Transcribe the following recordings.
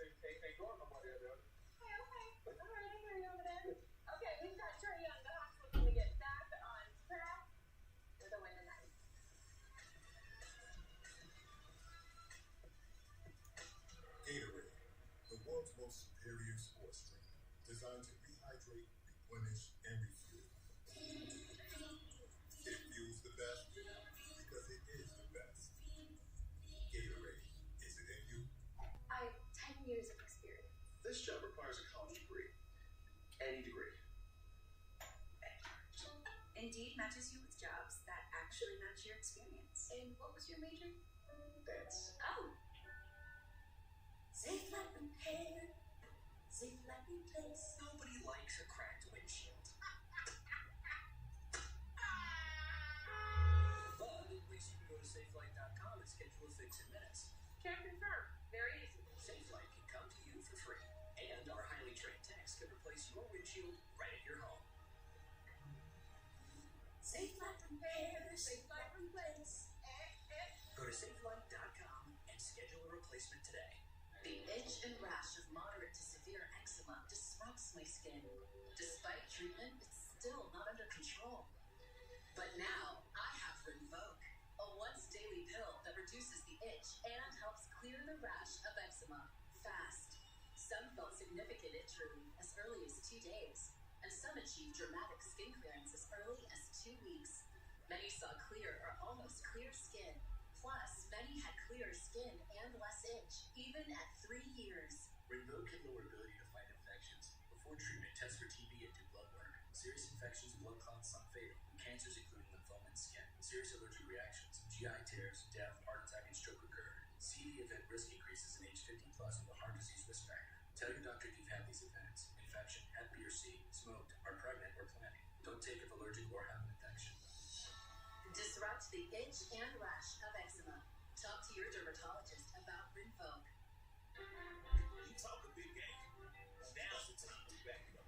Okay, okay. All right, I hear you over there. Okay, we've got Trey Young, the Hawks looking to get back on track with a win tonight. Gatorade, the world's most superior sports drink, designed to rehydrate, replenish, and refuel. It fuels the best because it is the best. Gatorade, is it in you? I have 10 years of experience. This job requires a college degree. Any degree. Indeed matches you with jobs that actually match your experience. And what was your major? Dance. Oh. Safe like repair, safe like replace. Nobody likes a cracked windshield. But at least you can go to SafeLight.com and schedule a fix in minutes. Can confirm. Very easy. SafeLight can come to you for free. And our highly trained techs can replace your windshield right at your home. Safe like repair, safe like replace. Go to SafeLight.com and schedule a replacement today. The itch and rash of moderate to severe eczema disrupts my skin. Despite treatment, it's still not under control. But now, I have Rinvoq, a once-daily pill that reduces the itch and helps clear the rash of eczema fast. Some felt significant itch relief as early as 2 days, and some achieved dramatic skin clearance as early as 2 weeks. Many saw clear or almost clear skin. Plus, many had clearer skin and less itch, even at 3 years. Rinvoq can lower ability to fight infections. Before treatment, test for TB and do blood work. Serious infections and blood clots not fatal. And cancers including lymphoma and skin. Serious allergic reactions, GI tears, death, heart attack, and stroke occurred. CV event risk increases in age 50 plus with a heart disease risk factor. Tell your doctor if you've had these events. Infection, Hep B or C, smoked, are pregnant or planning. Don't take if allergic or have an infection. Disrupt the itch and rash of eczema. Talk to your dermatologist about Rinvoq. You talk a big game. Now's the time to back it up.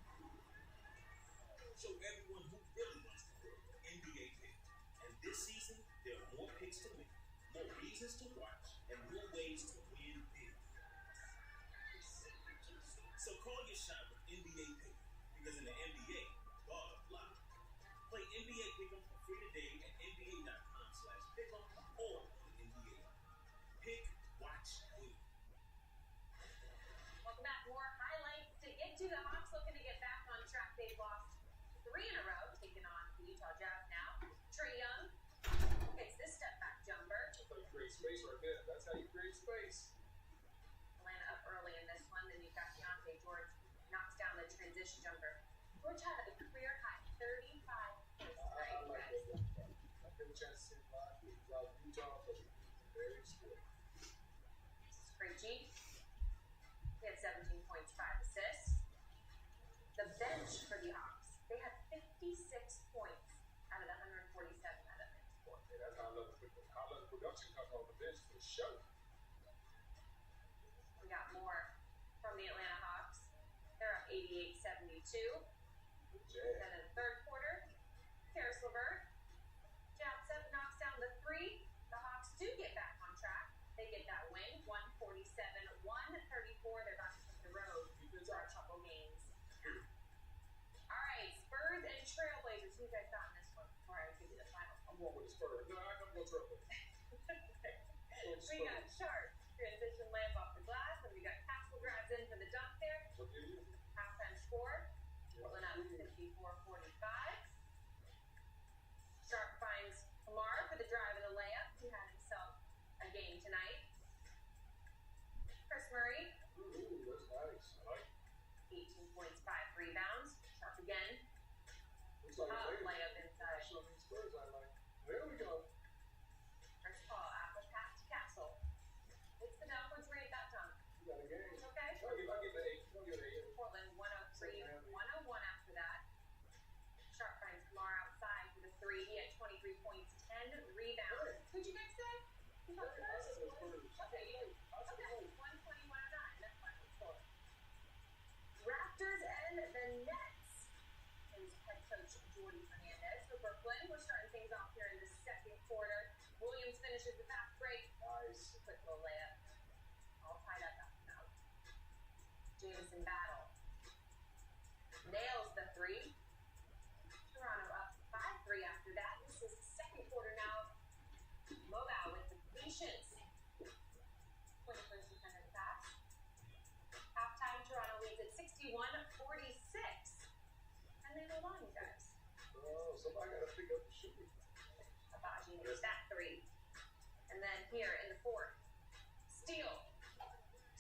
Show everyone who really wants to win. NBA pick. And this season, there are more picks to win, more reasons to watch, and more ways to win big. So call your shot with NBA pick. Because in the NBA, ball fly. Play NBA Pick'em for free today at nba.com/pick'em or the NBA. Pick, watch, win. Welcome back. More highlights to get to. The Hawks looking to get back on track. They've lost 3 in a row, taking on the Utah Jazz now. Trey Young hits this step back jumper. That's how you create space right there. That's how you create space. Atlanta up early in this one. Then you've got Keontae George knocks down the transition jumper. George had a career high 35 points I tonight. like that young guy. I've been a chance to see him live. He was out of Utah, but he's very skilled. Craig G. He had 17 points, 5 assists. The bench for the Hawks, they had 56 points out of the 147 that have been scored. Yeah, that's how I love the production comes off the bench for sure. We got more from the Atlanta Hawks. They're up 88-72. Jazz. Then in the third quarter, Karis LeVert jabs up, knocks down the 3. The Hawks do get back on track. They get that win, 147-134. They're back to the road for a couple games. All right, Spurs and Trailblazers. Who you guys got in this one before I give you the final? I'm going with the Spurs. No, I'm going to go Trailblazers. We got Sharp, transition layup off the glass, and we got Castle grabs in for the dunk there. Halftime score, Portland up 54-45. Sharp finds Kamara for the drive and the layup. He had himself a game tonight. Chris Murray, Ooh, that's nice. I like 18 points, 5 rebounds. Sharp again. Looks like Top a layup inside. Some of these Spurs I like. There we go. Chris Paul out the pass to Castle. What's the dunk? What's rate that dunk? You got a game. It's okay. I'll give the 8. I'll give the 8. Portland 103-101 after that. Sharp finds Kamara outside for the 3. He had 23 points, 10 rebounds. Who'd you guys say? You thought I said the Spurs. Okay, you do. Okay, 120-109. That's my score. Raptors and the Nets. Here's head coach Jordy Fernandez for Brooklyn. We're starting things off here in the second quarter. Williams finishes the fast break. Nice. Quick little layup. All tied up after that. Congratulations. 20 points behind the pass. Halftime, Toronto leads at 61-46. And they hold on, you guys. Oh, somebody got to pick up the shooter. Abaji makes that three. And then here in the fourth, steal.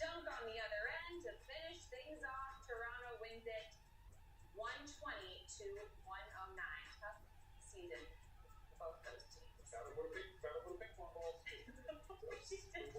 Dunk on the other end to finish things off. Toronto wins it 120-109. Tough season for both those teams. Gotta put a big one ball. She did.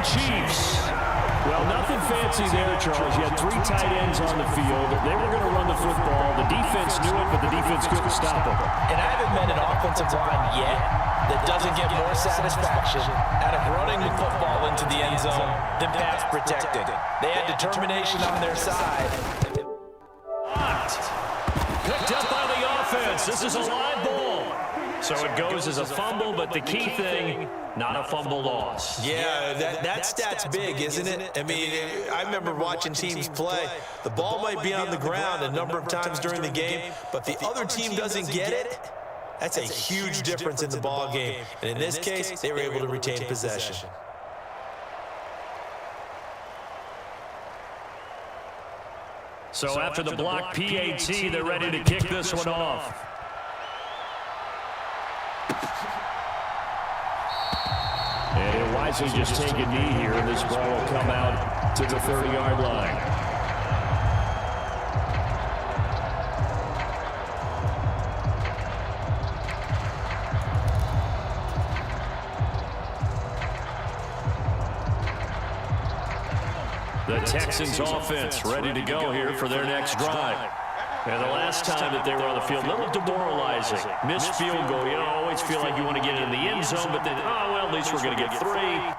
Chiefs. Well, nothing fancy there, Charles. You had 3 tight ends on the field. They were going to run the football. The defense knew it, but the defense couldn't stop them. And I haven't met an offensive line yet that doesn't get more satisfaction out of running the football into the end zone than pass protecting. They had determination on their side. Picked up by the offense. This is a live ball. So it goes as a fumble, but the key thing, not a fumble loss. Yeah, that stat's big, isn't it? I mean, I remember watching teams play. The ball might be on the ground a number of times during the game, but the other team doesn't get it. That's a huge difference in the ball game. And in this case, they were able to retain possession. So after the block PAT, they're ready to kick this one off. And he'll wisely just take a knee here, and this ball will come out to the 30-yard line. The Texans offense ready to go here for their next drive. And the last time that they were on the field, a little demoralizing. Missed field goal. You always feel like you want to get in the end zone, but then, oh, well, at least we're going to get 3.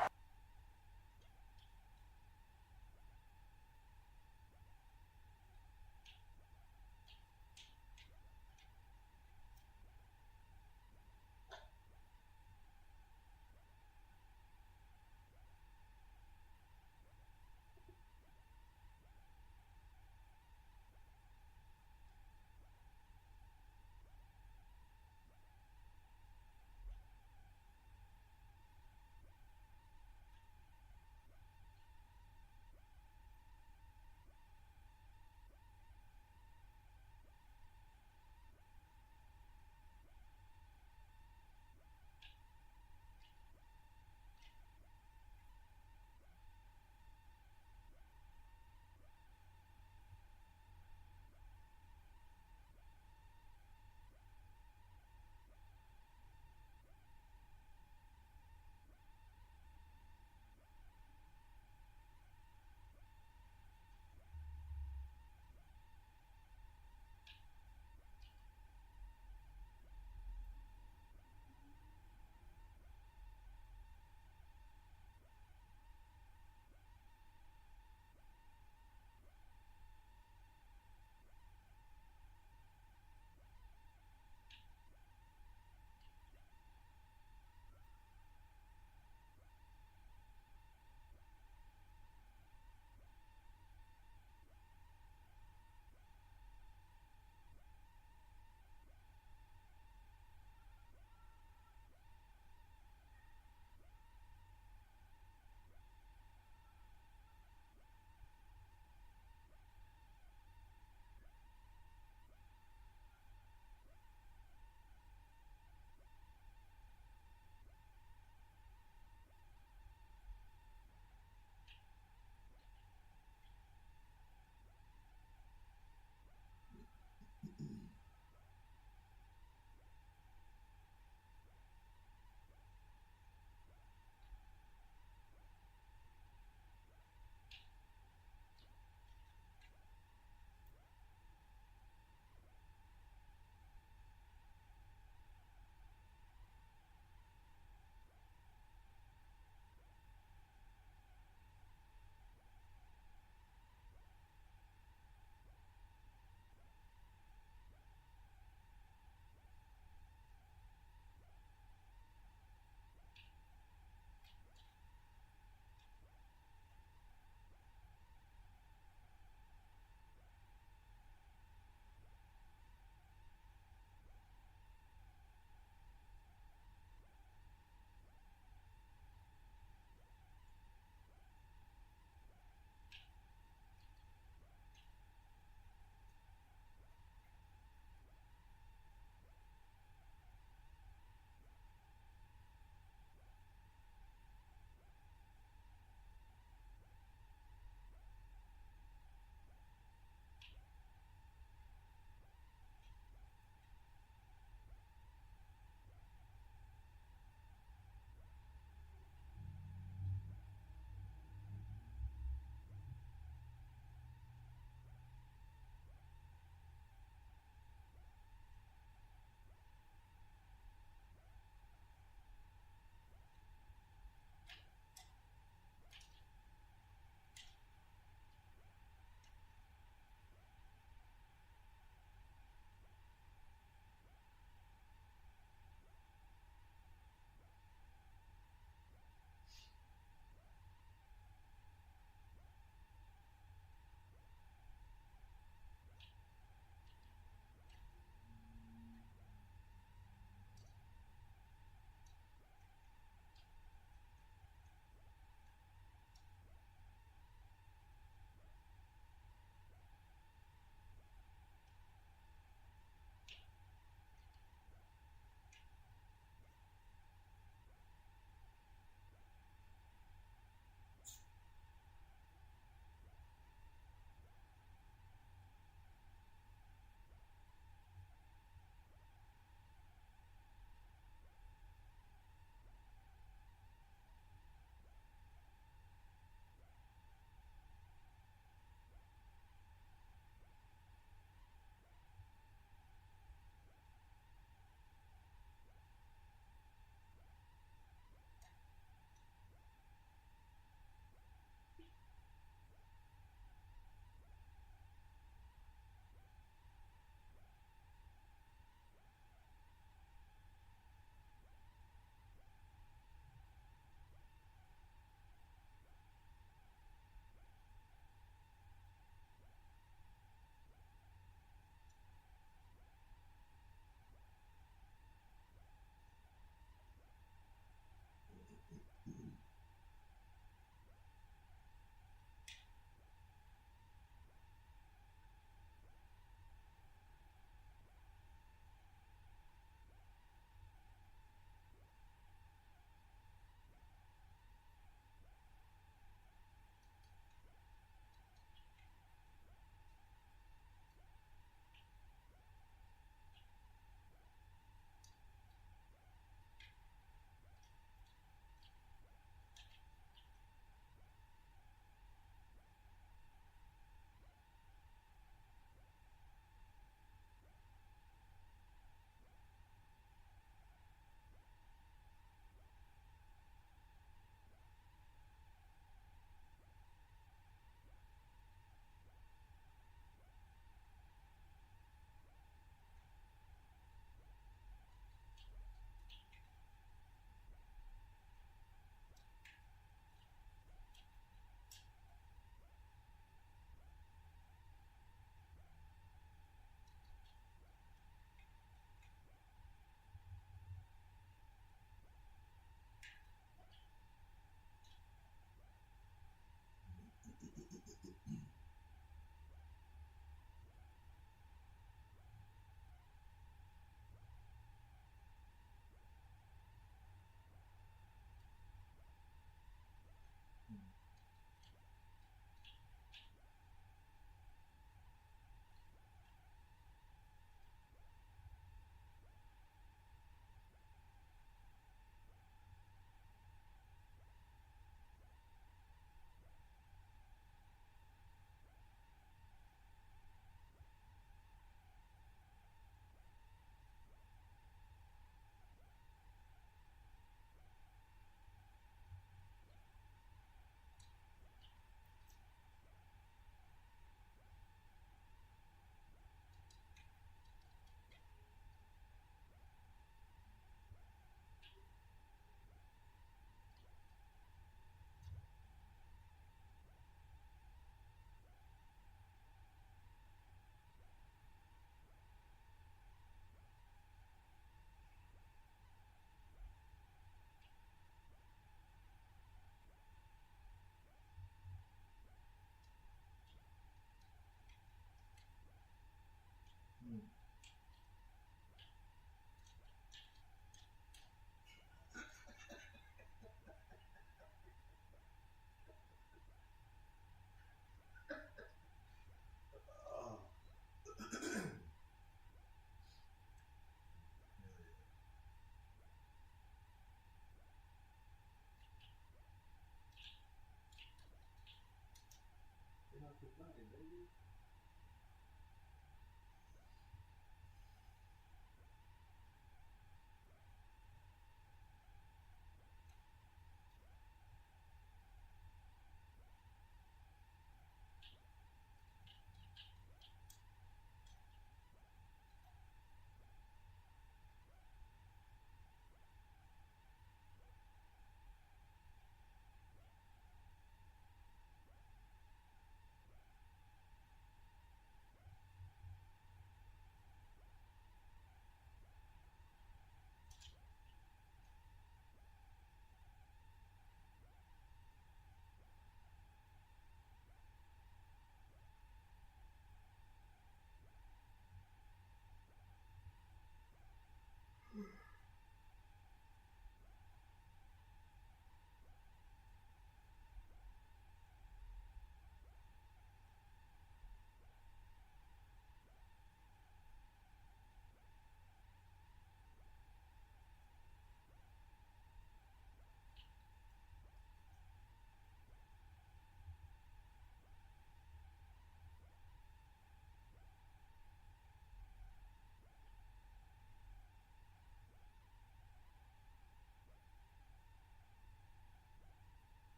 Madden, baby.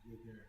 Good game.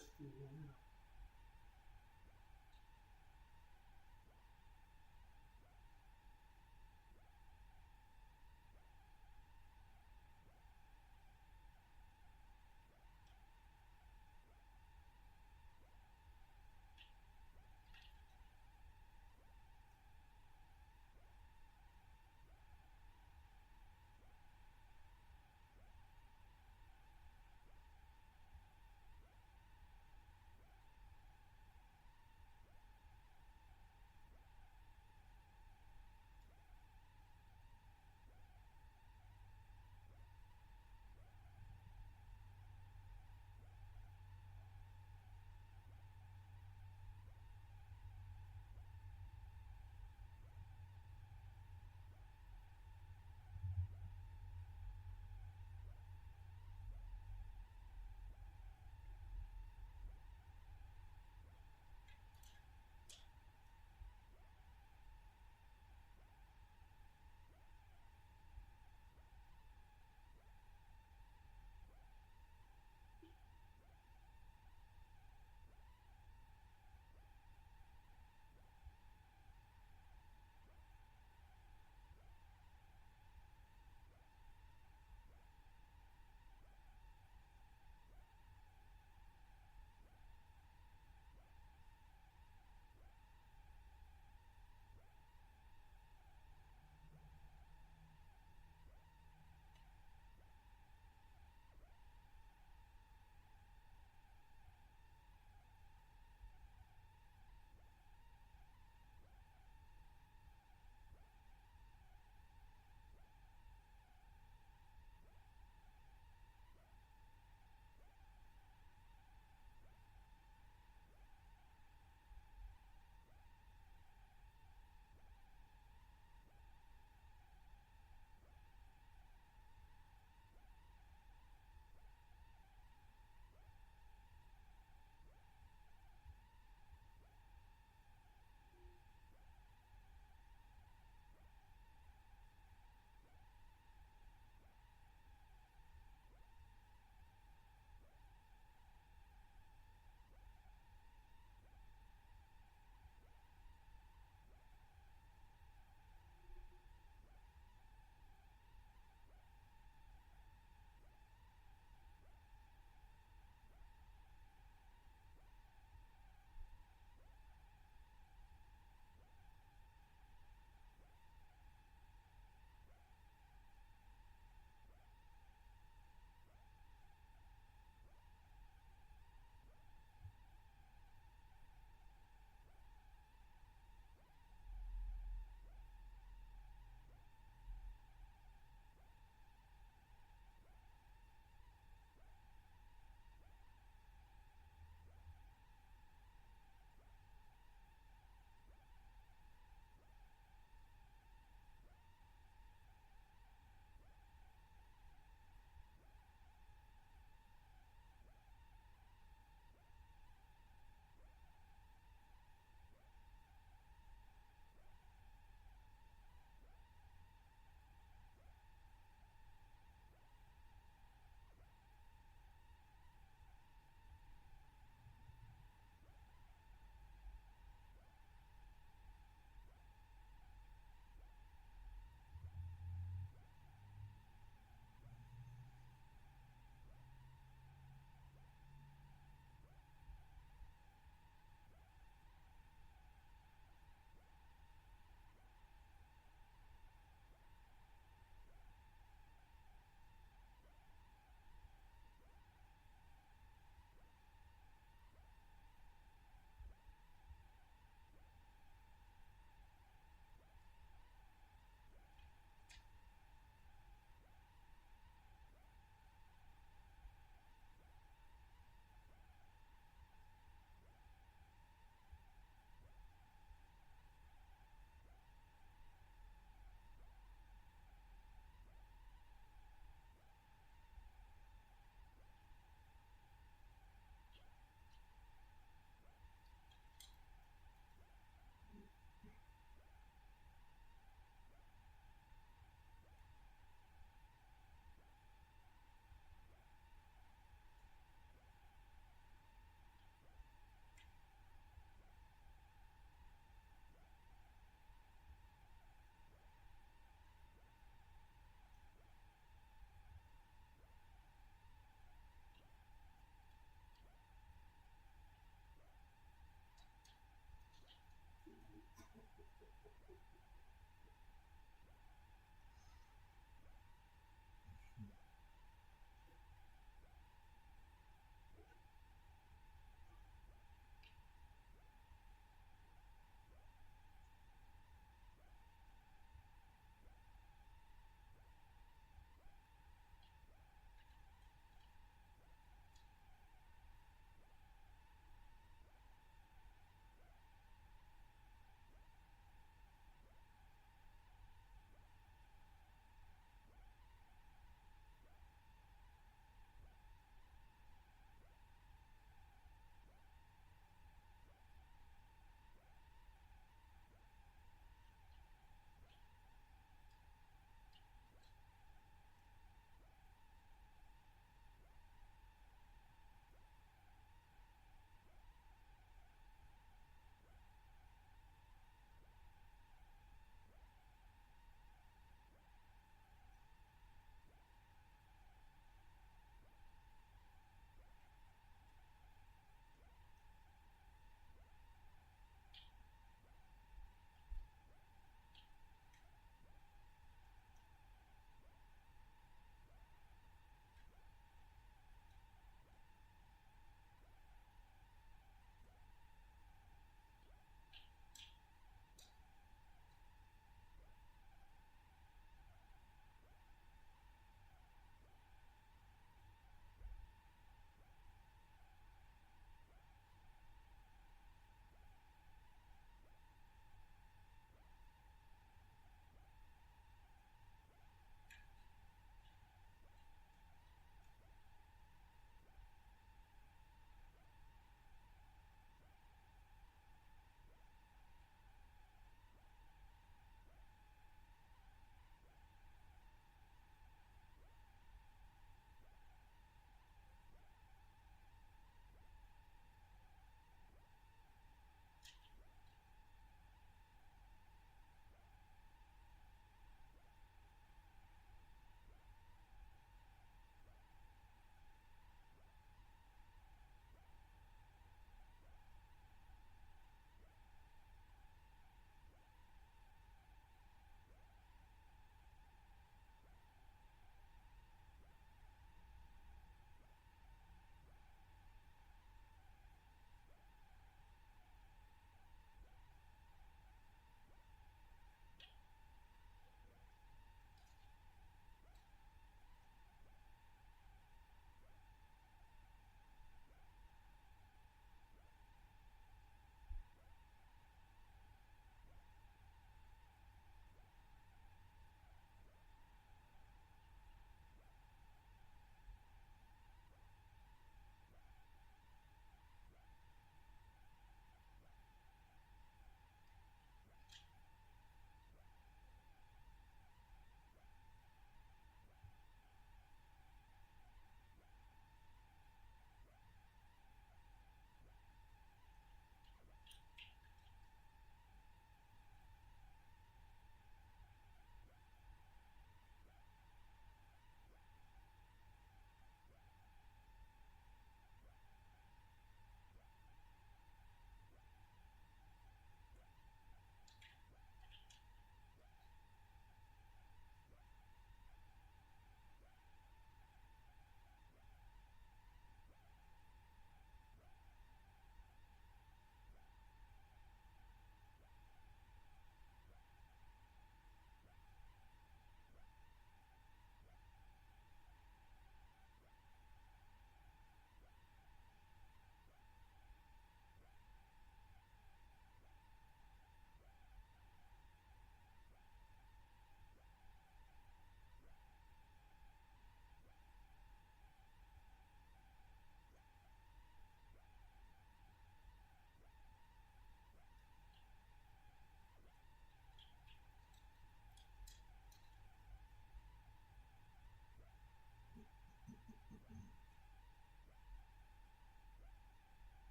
That's cool. Yeah.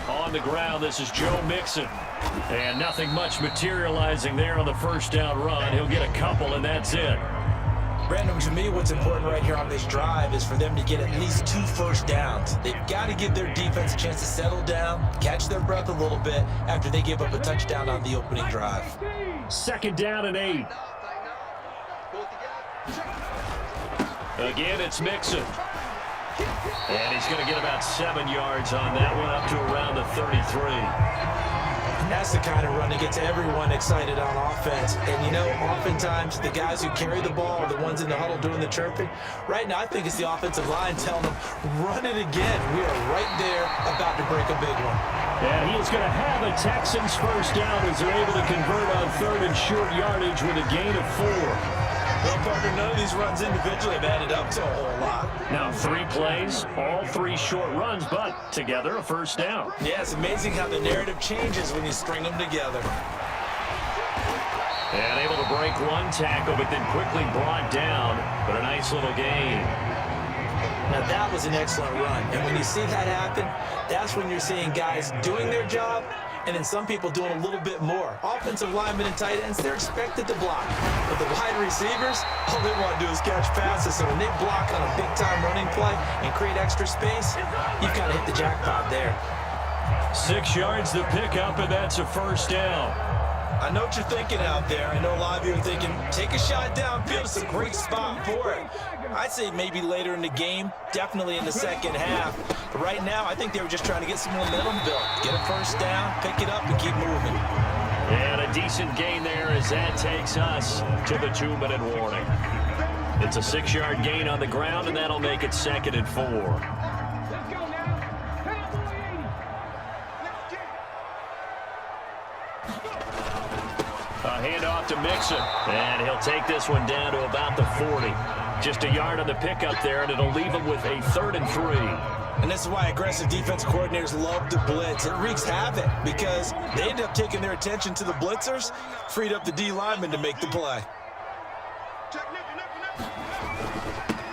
On the ground, this is Joe Mixon. And nothing much materializing there on the first down run. He'll get a couple, and that's it. Brandon, to me, what's important right here on this drive is for them to get at least 2 first downs. They've got to give their defense a chance to settle down, catch their breath a little bit after they give up a touchdown on the opening drive. 2nd down and 8. Again, it's Mixon. And he's going to get about 7 yards on that one, up to around the 33. And that's the kind of run that gets everyone excited on offense. And, you know, oftentimes the guys who carry the ball are the ones in the huddle doing the chirping. Right now, I think it's the offensive line telling them, run it again. We are right there about to break a big one. And he is going to have a Texans first down as they're able to convert on 3rd and short yardage with a gain of 4. Well, partner, none of these runs individually have added up to a whole lot. Now 3 plays, all 3 short runs, but together a first down. Yeah, it's amazing how the narrative changes when you string them together. And able to break 1 tackle, but then quickly brought down. But a nice little gain. Now that was an excellent run. And when you see that happen, that's when you're seeing guys doing their job and then some people doing a little bit more. Offensive linemen and tight ends, they're expected to block. But the wide receivers, all they want to do is catch passes. So when they block on a big-time running play and create extra space, you've got to hit the jackpot there. 6 yards the pickup, and that's a first down. I know what you're thinking out there. I know a lot of you are thinking, take a shot downfield. It's a great spot for it. I'd say maybe later in the game, definitely in the second half. But right now, I think they were just trying to get some momentum built. Get a first down, pick it up, and keep moving. And a decent gain there as that takes us to the 2-minute warning. It's a 6-yard gain on the ground, and that'll make it 2nd and 4. A handoff to Mixon, and he'll take this one down to about the 40. Just a yard on the pickup there, and it'll leave him with a 3rd and 3. And this is why aggressive defensive coordinators love to blitz. It wreaks havoc because they end up taking their attention to the blitzers, freed up the D lineman to make the play.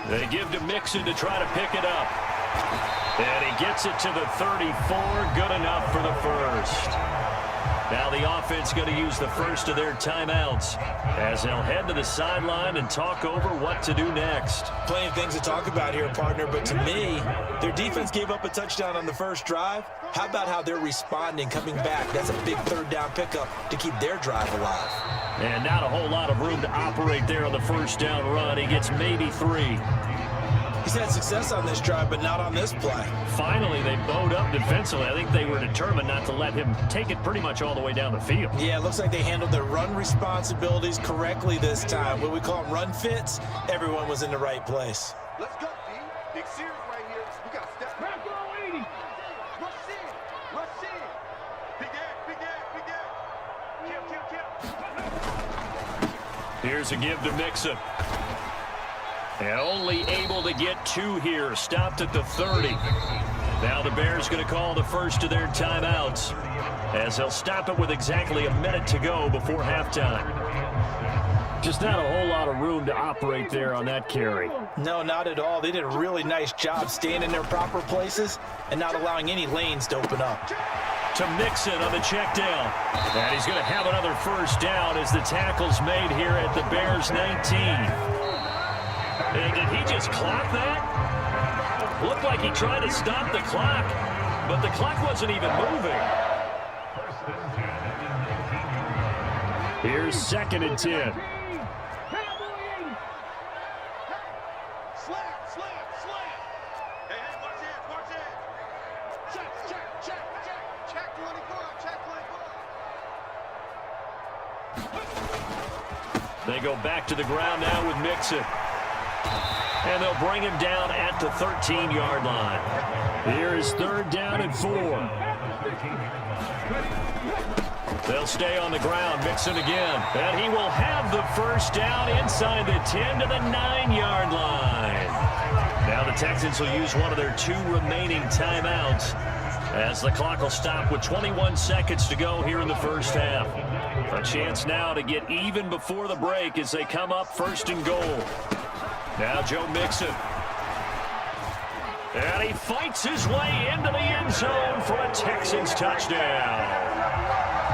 They give to Mixon to try to pick it up. And he gets it to the 34, good enough for the first. Now the offense going to use the first of their timeouts as they'll head to the sideline and talk over what to do next. Plenty of things to talk about here, partner, but to me, their defense gave up a touchdown on the first drive. How about how they're responding, coming back? That's a big 3rd down pickup to keep their drive alive. And not a whole lot of room to operate there on the first down run. He gets maybe 3. He's had success on this drive, but not on this play. Finally, they bowed up defensively. I think they were determined not to let him take it pretty much all the way down the field. Yeah, it looks like they handled their run responsibilities correctly this time. What we call them run fits, everyone was in the right place. Let's go, D. Big series right here. We got to step back. Go, 80. Rush in. Rush in. Big air, big air, big air. Kill. Here's a give to Mixon. And only able to get 2 here. Stopped at the 30. Now the Bears going to call the first of their timeouts as they'll stop it with exactly a minute to go before halftime. Just not a whole lot of room to operate there on that carry. No, not at all. They did a really nice job staying in their proper places and not allowing any lanes to open up. To Mixon on the check down. And he's going to have another first down as the tackle's made here at the Bears 19. And did he just clock that? Looked like he tried to stop the clock, but the clock wasn't even moving. Here's 2nd and 10. Slam, slam, slam. Hey, watch it, watch it. Check 24, check 24. They go back to the ground now with Mixon. And they'll bring him down at the 13-yard line. Here is 3rd down and 4. They'll stay on the ground. Mixon again. And he will have the first down inside the 10 to the 9-yard line. Now the Texans will use one of their 2 remaining timeouts as the clock will stop with 21 seconds to go here in the first half. A chance now to get even before the break as they come up 1st and goal. Now Joe Mixon. And he fights his way into the end end zone for a Texans touchdown.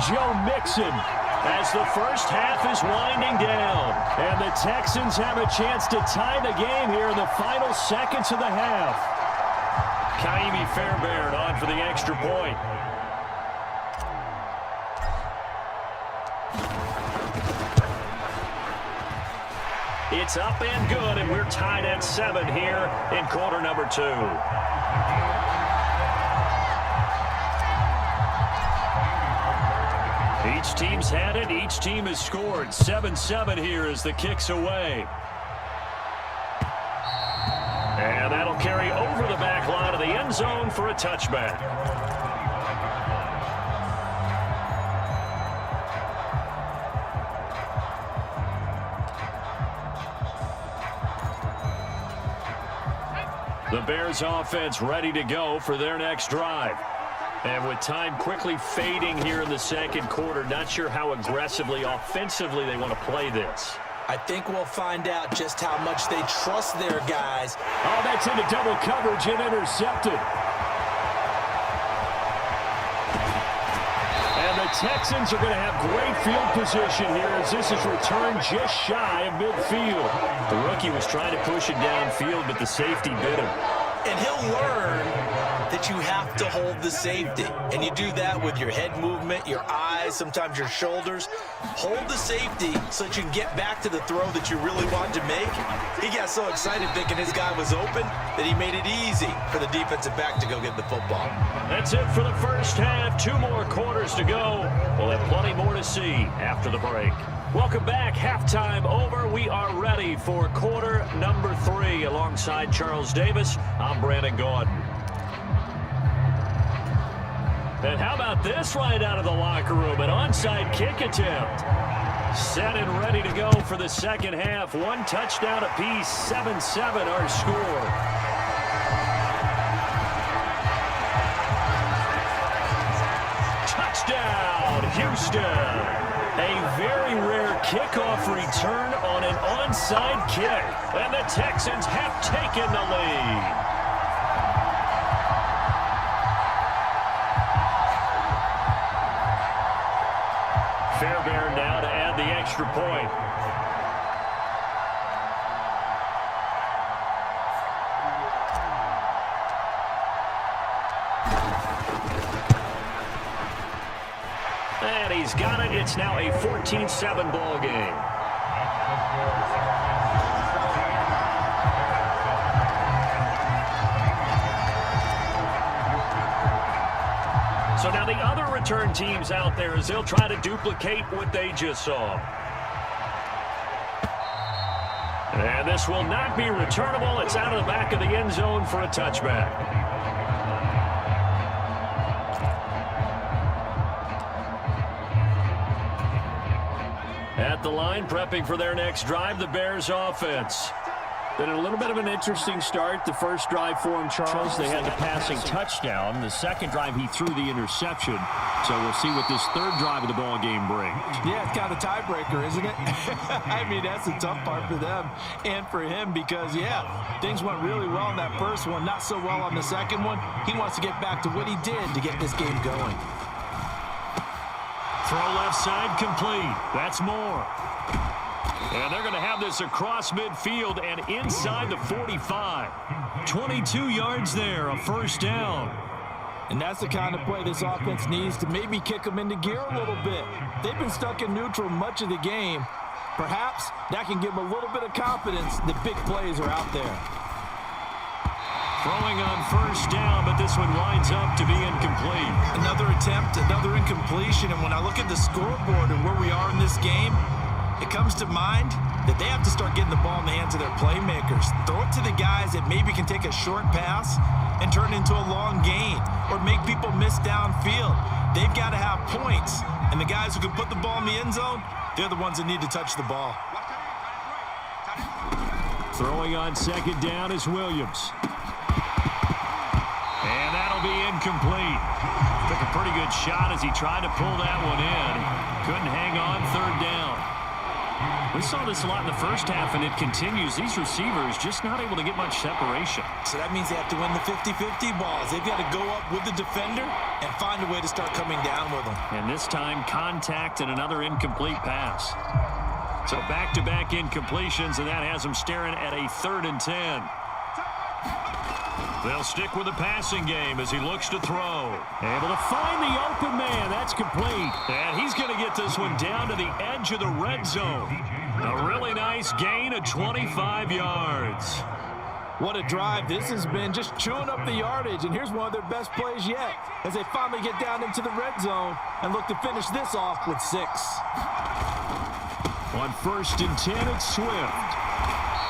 Joe Mixon as the first half is winding down. And the Texans have a chance to tie the game here in the final seconds of the half. Kaimi Fairbairn on for the extra point. It's up and good, and we're tied at 7 here in quarter number 2. Each team's had it. Each team has scored. 7-7 here as the kick's away. And that'll carry over the back line of the end zone for a touchback. The Bears offense ready to go for their next drive. And with time quickly fading here in the second quarter, not sure how aggressively, offensively they want to play this. I think we'll find out just how much they trust their guys. Oh, that's into double coverage and intercepted. And the Texans are going to have great field position here as this is returned just shy of midfield. The rookie was trying to push it downfield, but the safety bit him. And he'll learn that you have to hold the safety. And you do that with your head movement, your eyes, sometimes your shoulders. Hold the safety so that you can get back to the throw that you really want to make. He got so excited thinking his guy was open that he made it easy for the defensive back to go get the football. That's it for the first half. 2 more quarters to go. We'll have plenty more to see after the break. Welcome back. Halftime over. We are ready for quarter number 3. Alongside Charles Davis, I'm Brandon Gordon. And how about this right out of the locker room? An onside kick attempt. Set and ready to go for the second half. 1 touchdown apiece. 7-7 our score. Touchdown, Houston. A very rare kickoff return on an onside kick. And the Texans have taken the lead. Fairbairn now to add the extra point. And he's got it. It's now a 14-7 ball game. So now the other return teams out there as they'll try to duplicate what they just saw. And this will not be returnable. It's out of the back of the end zone for a touchback. At the line, prepping for their next drive, the Bears offense. Been a little bit of an interesting start. The first drive for him, Charles, they had the passing touchdown. The second drive, he threw the interception. So we'll see what this third drive of the ball game brings. Yeah, it's kind of a tiebreaker, isn't it? I mean, that's the tough part for them and for him because, yeah, things went really well in that first one, not so well on the second one. He wants to get back to what he did to get this game going. Throw left side complete. That's more. And they're going to have this across midfield and inside the 45. 22 yards there, a first down. And that's the kind of play this offense needs to maybe kick them into gear a little bit. They've been stuck in neutral much of the game. Perhaps that can give them a little bit of confidence that big plays are out there. Throwing on first down, but this one winds up to be incomplete. Another attempt, another incompletion. And when I look at the scoreboard and where we are in this game, it comes to mind that they have to start getting the ball in the hands of their playmakers. Throw it to the guys that maybe can take a short pass and turn it into a long gain or make people miss downfield. They've got to have points. And the guys who can put the ball in the end zone, they're the ones that need to touch the ball. Throwing on second down is Williams. And that'll be incomplete. Took a pretty good shot as he tried to pull that one in. Couldn't hang on third down. We saw this a lot in the first half, and it continues. These receivers just not able to get much separation. So that means they have to win the 50-50 balls. They've got to go up with the defender and find a way to start coming down with them. And this time, contact and another incomplete pass. So back-to-back incompletions, and that has them staring at a 3rd and 10. They'll stick with the passing game as he looks to throw. Able to find the open man. That's complete. And he's going to get this one down to the edge of the red zone. A really nice gain of 25 yards. What a drive this has been, just chewing up the yardage. And here's one of their best plays yet as they finally get down into the red zone and look to finish this off with 6. On 1st and 10, it's Swift.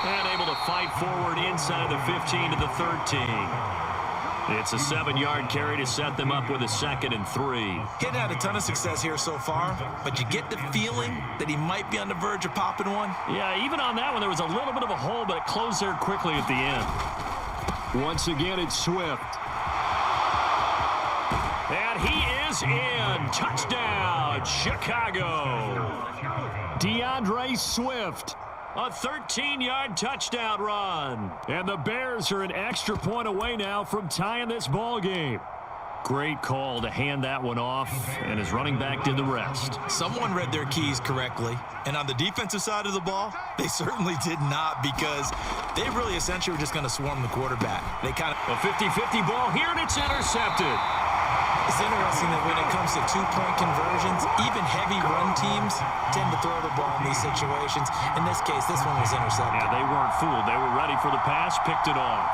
And able to fight forward inside the 15 to the 13. It's a 7-yard carry to set them up with a 2nd and 3. He hadn't had a ton of success here so far, but you get the feeling that he might be on the verge of popping one. Yeah, even on that one, there was a little bit of a hole, but it closed there quickly at the end. Once again, it's Swift. And he is in. Touchdown, Chicago. DeAndre Swift. A 13-yard touchdown run. And the Bears are an extra point away now from tying this ball game. Great call to hand that one off, and his running back did the rest. Someone read their keys correctly, and on the defensive side of the ball, they certainly did not, because they really essentially were just going to swarm the quarterback. They kind of... A 50-50 ball here, and it's intercepted. It's interesting that when it comes to 2-point conversions, even heavy run teams tend to throw the ball in these situations. In this case, this one was intercepted. Yeah, they weren't fooled. They were ready for the pass, picked it off.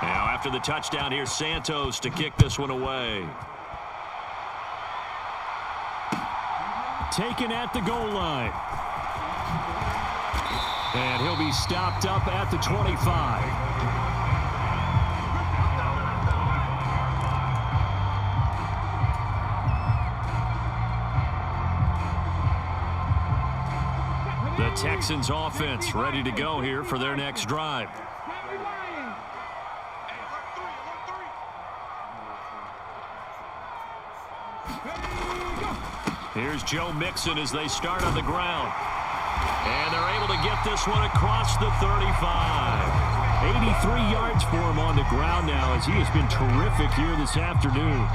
Now, after the touchdown, here's Santos to kick this one away. Taken at the goal line. And he'll be stopped up at the 25. The Texans offense ready to go here for their next drive. Here's Joe Mixon as they start on the ground. And they're able to get this one across the 35. 83 yards for him on the ground now as he has been terrific here this afternoon.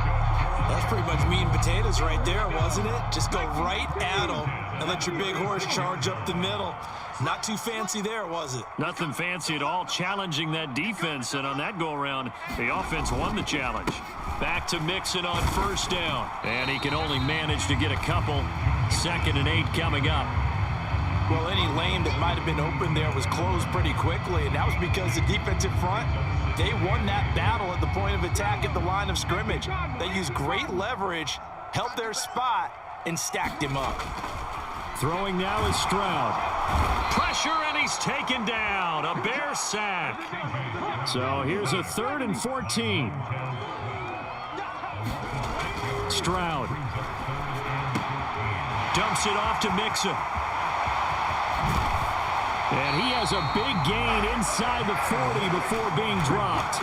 That's pretty much meat and potatoes right there, wasn't it? Just go right at him and let your big horse charge up the middle. Not too fancy there, was it? Nothing fancy at all, challenging that defense. And on that go-around, the offense won the challenge. Back to Mixon on 1st down. And he can only manage to get a couple. 2nd and 8 coming up. Well, any lane that might have been open there was closed pretty quickly, and that was because the defensive front, they won that battle at the point of attack at the line of scrimmage. They used great leverage, held their spot, and stacked him up. Throwing now is Stroud. Pressure, and he's taken down. A Bear sack. So here's a 3rd and 14. Stroud dumps it off to Mixon. And he has a big gain inside the 40 before being dropped.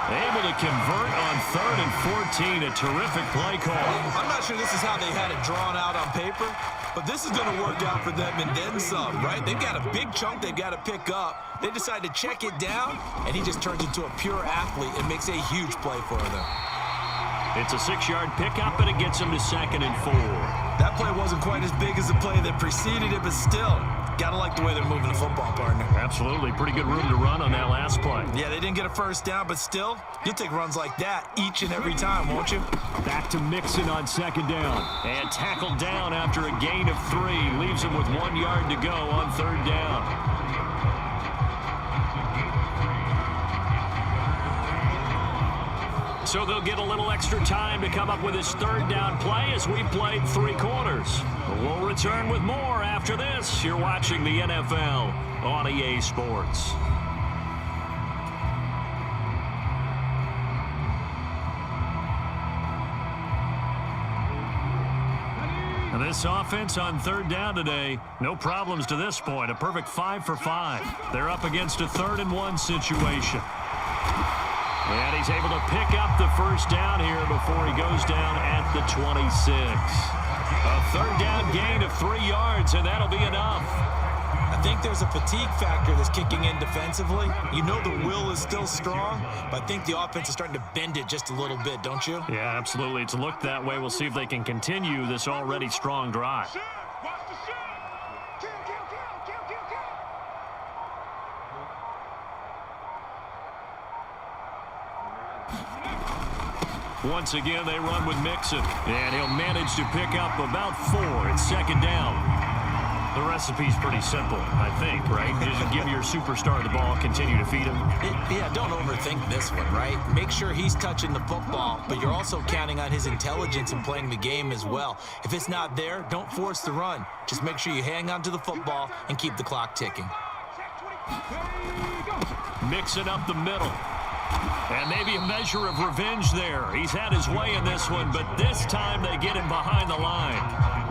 Able to convert on 3rd and 14. A terrific play call. I'm not sure this is how they had it drawn out on paper, but this is going to work out for them and then some, right? They've got a big chunk they've got to pick up. They decide to check it down, and he just turns into a pure athlete and makes a huge play for them. It's a 6-yard pickup, and it gets him to 2nd and 4. That play wasn't quite as big as the play that preceded it, but still, gotta like the way they're moving the football, partner. Absolutely. Pretty good room to run on that last play. Yeah, they didn't get a 1st down, but still, you'll take runs like that each and every time, won't you? Back to Mixon on 2nd down. And tackled down after a gain of 3. Leaves him with 1 yard to go on 3rd down. So they'll get a little extra time to come up with his 3rd down play as we played 3 quarters. We'll return with more after this. You're watching the NFL on EA Sports. And this offense on third down today, no problems to this point. A perfect 5 for 5. They're up against a 3rd and 1 situation. And he's able to pick up the first down here before he goes down at the 26. A 3rd down gain of 3 yards, and that'll be enough. I think there's a fatigue factor that's kicking in defensively. You know the will is still strong, but I think the offense is starting to bend it just a little bit, don't you? Yeah, absolutely. It's looked that way. We'll see if they can continue this already strong drive. Once again, they run with Mixon, and he'll manage to pick up about 4. It's 2nd down. The recipe's pretty simple, I think, right? Just give your superstar the ball, continue to feed him. Yeah, don't overthink this one, right? Make sure he's touching the football, but you're also counting on his intelligence in playing the game as well. If it's not there, don't force the run. Just make sure you hang on to the football and keep the clock ticking. Mixing up the middle. And maybe a measure of revenge there. He's had his way in this one, but this time they get him behind the line.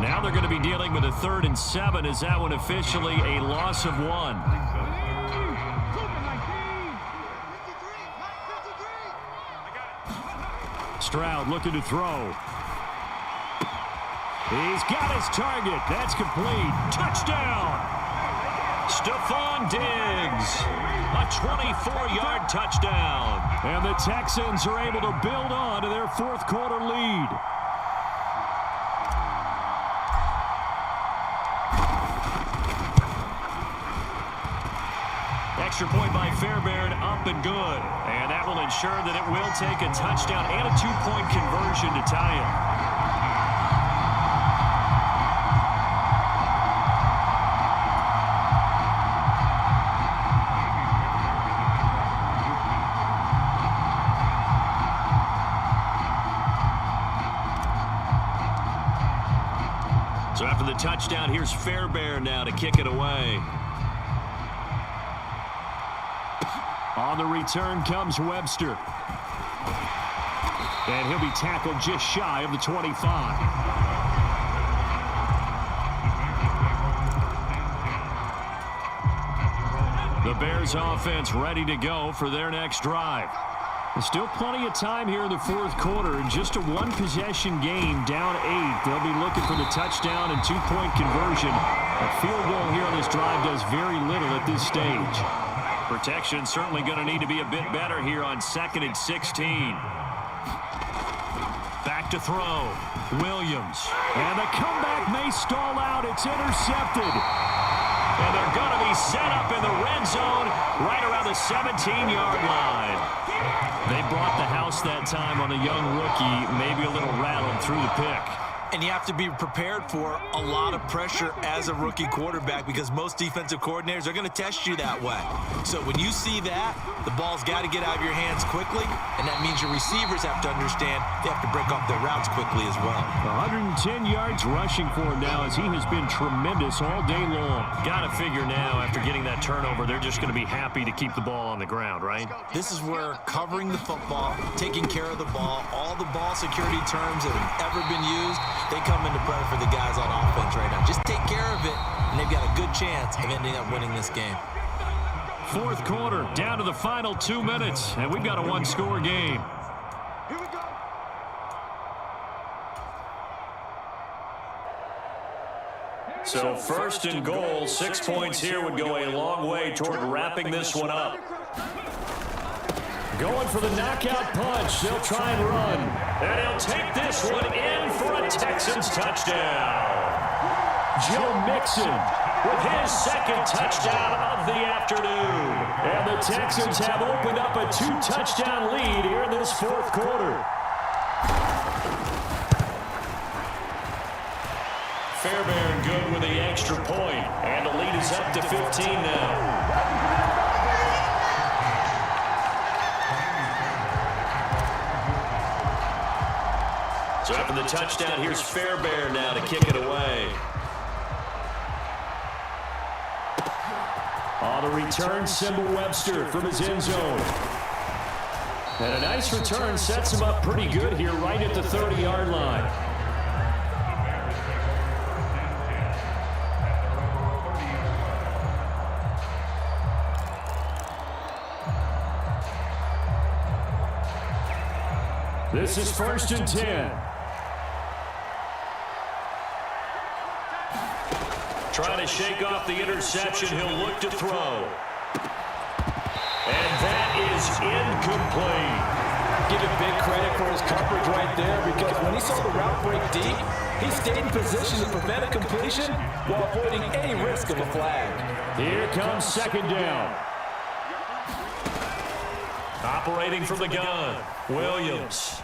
Now they're going to be dealing with a 3rd and 7. Is that one officially a loss of 1? Stroud looking to throw. He's got his target. That's complete. Touchdown! Stephon Diggs, a 24-yard touchdown. And the Texans are able to build on to their 4th quarter lead. Extra point by Fairbairn, up and good. And that will ensure that it will take a touchdown and a 2-point conversion to tie it. So after the touchdown, here's Fairbairn now to kick it away. On the return comes Webster. And he'll be tackled just shy of the 25. The Bears offense ready to go for their next drive. There's still plenty of time here in the 4th quarter. Just a 1-possession game, down 8. They'll be looking for the touchdown and 2-point conversion. A field goal here on this drive does very little at this stage. Protection certainly going to need to be a bit better here on 2nd and 16. Back to throw. Williams. And the comeback may stall out. It's intercepted. And they're going to be set up in the red zone right around the 17-yard line. They brought the house that time on a young rookie, maybe a little rattled through the pick. And you have to be prepared for a lot of pressure as a rookie quarterback because most defensive coordinators are going to test you that way. So when you see that, the ball's got to get out of your hands quickly, and that means your receivers have to understand they have to break off their routes quickly as well. 110 yards rushing for him now as he has been tremendous all day long. Got to figure now after getting that turnover, they're just going to be happy to keep the ball on the ground, right? This is where covering the football, taking care of the ball, all the ball security terms that have ever been used, they come into play for the guys on offense right now. Just take care of it, and they've got a good chance of ending up winning this game. 4th quarter, down to the final 2 minutes, and we've got a 1-score game. Here we go. So 1st and goal, 6 points here would go a long way toward wrapping this one up. Going for the knockout punch. They'll try and run. And he'll take this one in for a Texans touchdown. Joe Mixon with his 2nd touchdown of the afternoon. And the Texans have opened up a 2-touchdown lead here in this 4th quarter. Fairbairn good with the extra point. And the lead is up to 15 now. So after the touchdown, here's Fairbairn now to kick it away. On the return, Symbol Webster from his end zone. And a nice return sets him up pretty good here right at the 30-yard line. This is 1st and 10. Trying to shake off the interception. He'll look to throw. And that is incomplete. Give him big credit for his coverage right there, because when he saw the route break deep, he stayed in position to prevent a completion while avoiding any risk of a flag. Here comes 2nd down. Operating from the gun, Williams.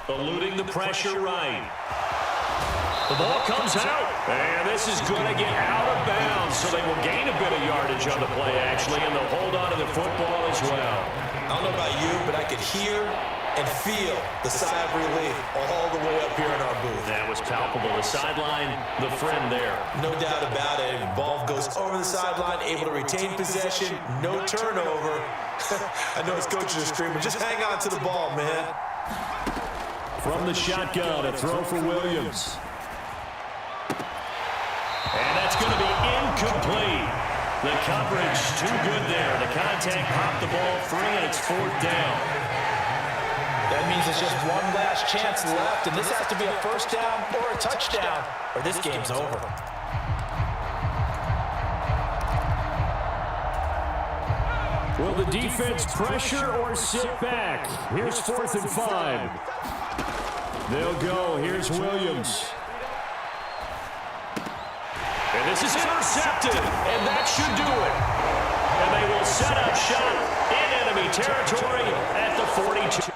Eluding the pressure right. The ball comes out, and this is going to get out of bounds, so they will gain a bit of yardage on the play, actually, and they'll hold on to the football as well. I don't know about you, but I could hear and feel the sigh of relief all the way up here in our booth. That was palpable. The sideline, the friend there. No doubt about it. Ball goes over the sideline, able to retain possession, no turnover. I know his coaches are screaming, just hang on to the ball, man. From the shotgun, a throw for Williams. And that's going to be incomplete. The coverage too good there. The contact popped the ball free, and it's 4th down. That means it's just one last chance left, and this has to be a 1st down or a touchdown, or this game's over. Will the defense pressure or sit back? Here's 4th and 5. They'll go. Here's Williams. And this is intercepted, and that should do it. And they will set up shop in enemy territory at the 42.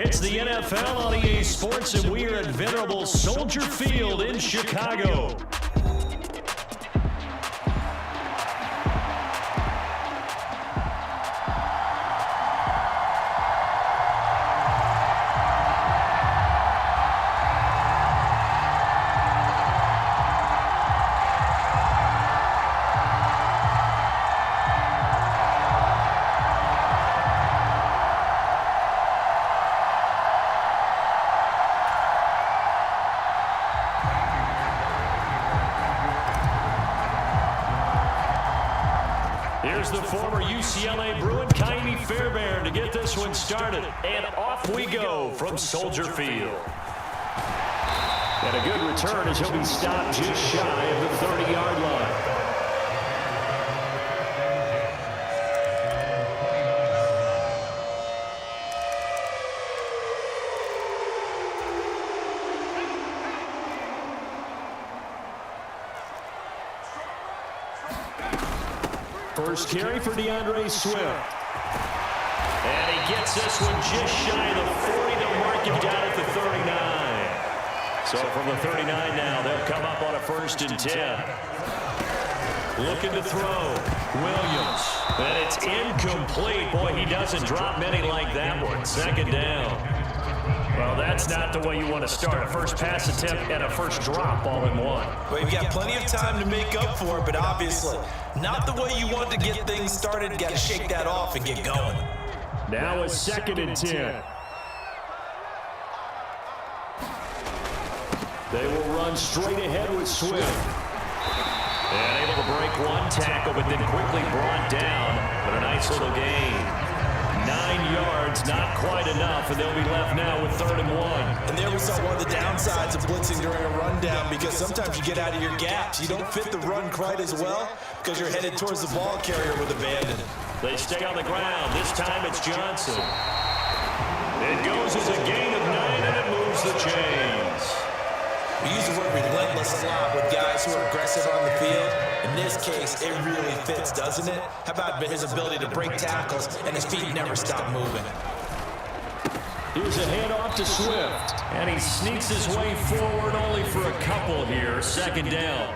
It's the NFL on EA Sports, and we are at venerable Soldier Field in Chicago. Here's the former UCLA Bruin, Kyrie Fairbairn, to get this one started. And off we go from Soldier Field. And a good return as he'll be stopped just shy of the 30-yard line. First carry for DeAndre Swift. And he gets this one just shy of the 40 to mark him down at the 39. So from the 39 now, they'll come up on a 1st and 10. Looking to throw. Williams. And it's incomplete. Boy, he doesn't drop many like that one. 2nd down. Well, that's not the way you want to start. A first pass attempt and a first drop all in one. Well, you've got plenty of time to make up for it, but obviously not the way you want to get things started. Got to shake that off and get going. Now a 2nd and 10. They will run straight ahead with Swift. And able to break one tackle, but then quickly brought down. But a nice little gain. 9 yards, not quite enough, and they'll be left now with 3rd and 1. And there we saw one of the downsides of blitzing during a rundown, because sometimes you get out of your gaps. You don't fit the run quite as well because you're headed towards the ball carrier with abandon. They stay on the ground. This time it's Johnson. It goes as a gain of 9, and it moves the chains. We use the word relentless a lot with guys who are aggressive on the field. In this case, it really fits, doesn't it? How about his ability to break tackles and his feet never stop moving? Here's a handoff to Swift. And he sneaks his way forward only for a couple here. 2nd down.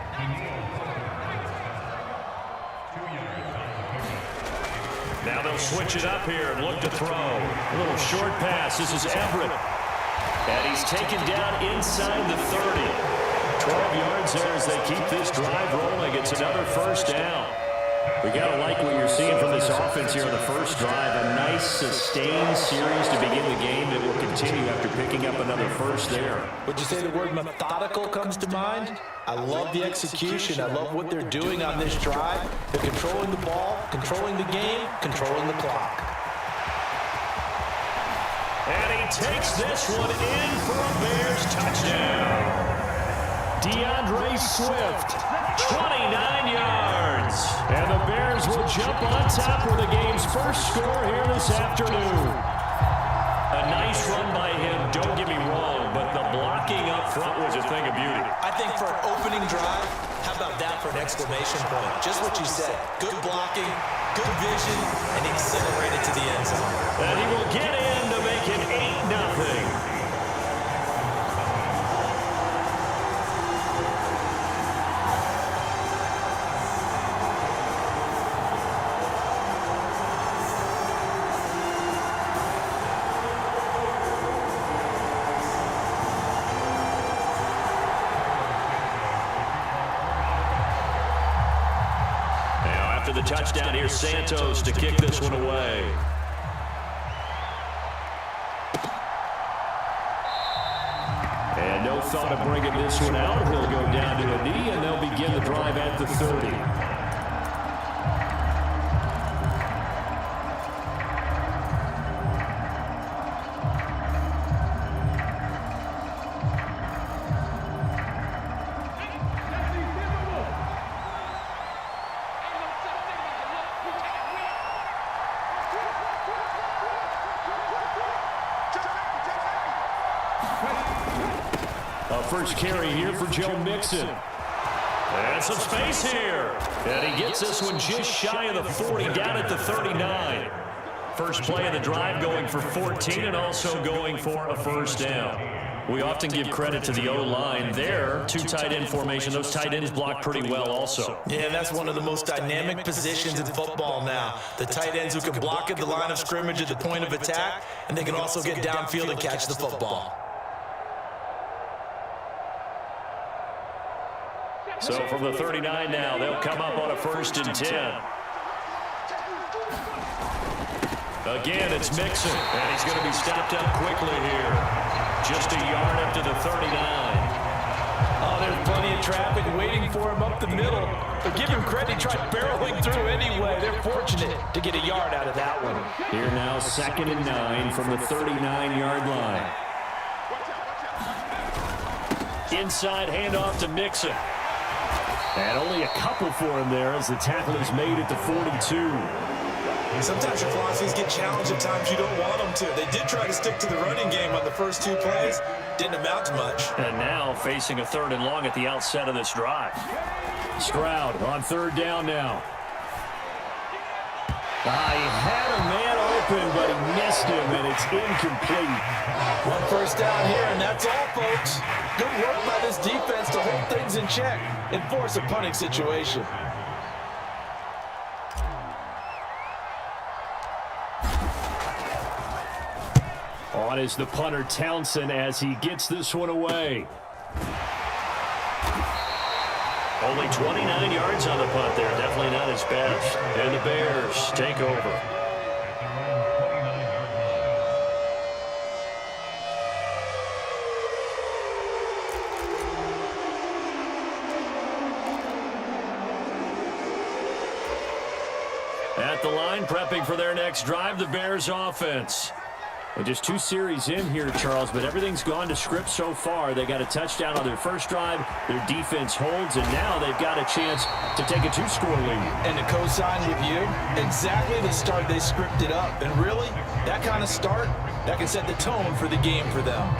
Now they'll switch it up here and look to throw. A little short pass. This is Everett. And he's taken down inside the 30. 12 yards there as they keep this drive rolling. It's another 1st down. We got to like what you're seeing from this offense here on the first drive. A nice, sustained series to begin the game that will continue after picking up another 1st there. Would you say the word methodical comes to mind? I love the execution. I love what they're doing on this drive. They're controlling the ball, controlling the game, controlling the clock. And he takes this one in for a Bears touchdown. DeAndre Swift, 29 yards. And the Bears will jump on top for the game's first score here this afternoon. A nice run by him, don't get me wrong, but the blocking up front was a thing of beauty. I think for an opening drive, how about that for an exclamation point? Just what you said. Good blocking, good vision, and accelerated to the end zone. And he will get in to make it 8-0. After the touchdown, here's Santos to kick this one away. And no thought of bringing this one out. He'll go down to a knee, and they'll begin the drive at the 30. First carry here for Joe Mixon. And some space here. And he gets this one just shy of the 40, down at the 39. First play of the drive going for 14 and also going for a first down. We often give credit to the O-line there. Two tight end formation. Those tight ends block pretty well also. Yeah, that's one of the most dynamic positions in football now. The tight ends who can block at the line of scrimmage at the point of attack, and they can also get downfield and catch the football. So from the 39 now, they'll come up on a 1st and 10. Again, it's Mixon, and he's going to be stopped up quickly here. Just a yard up to the 39. Oh, there's plenty of traffic waiting for him up the middle. But give him credit, he tried barreling through anyway. They're fortunate to get a yard out of that one. Here now, 2nd and 9 from the 39-yard line. Inside handoff to Mixon. And only a couple for him there as the tackle is made at the 42. Sometimes your philosophies get challenged at times you don't want them to. They did try to stick to the running game on the first 2 plays. Didn't amount to much. And now facing a 3rd and long at the outset of this drive. Stroud on 3rd down now. He had a man open, but he missed him, and it's incomplete. 1 first down here, and that's all, folks. Good work by this defense to hold things in check and force a punting situation. On is the punter Townsend as he gets this one away. Only 29 yards on the punt there. Definitely not his best. And the Bears take over. At the line, prepping for their next drive, the Bears offense. And just 2 series in here, Charles, but everything's gone to script so far. They got a touchdown on their first drive. Their defense holds, and now they've got a chance to take a 2-score lead. And to co-sign with you, exactly the start they scripted up. And really, that kind of start, that can set the tone for the game for them.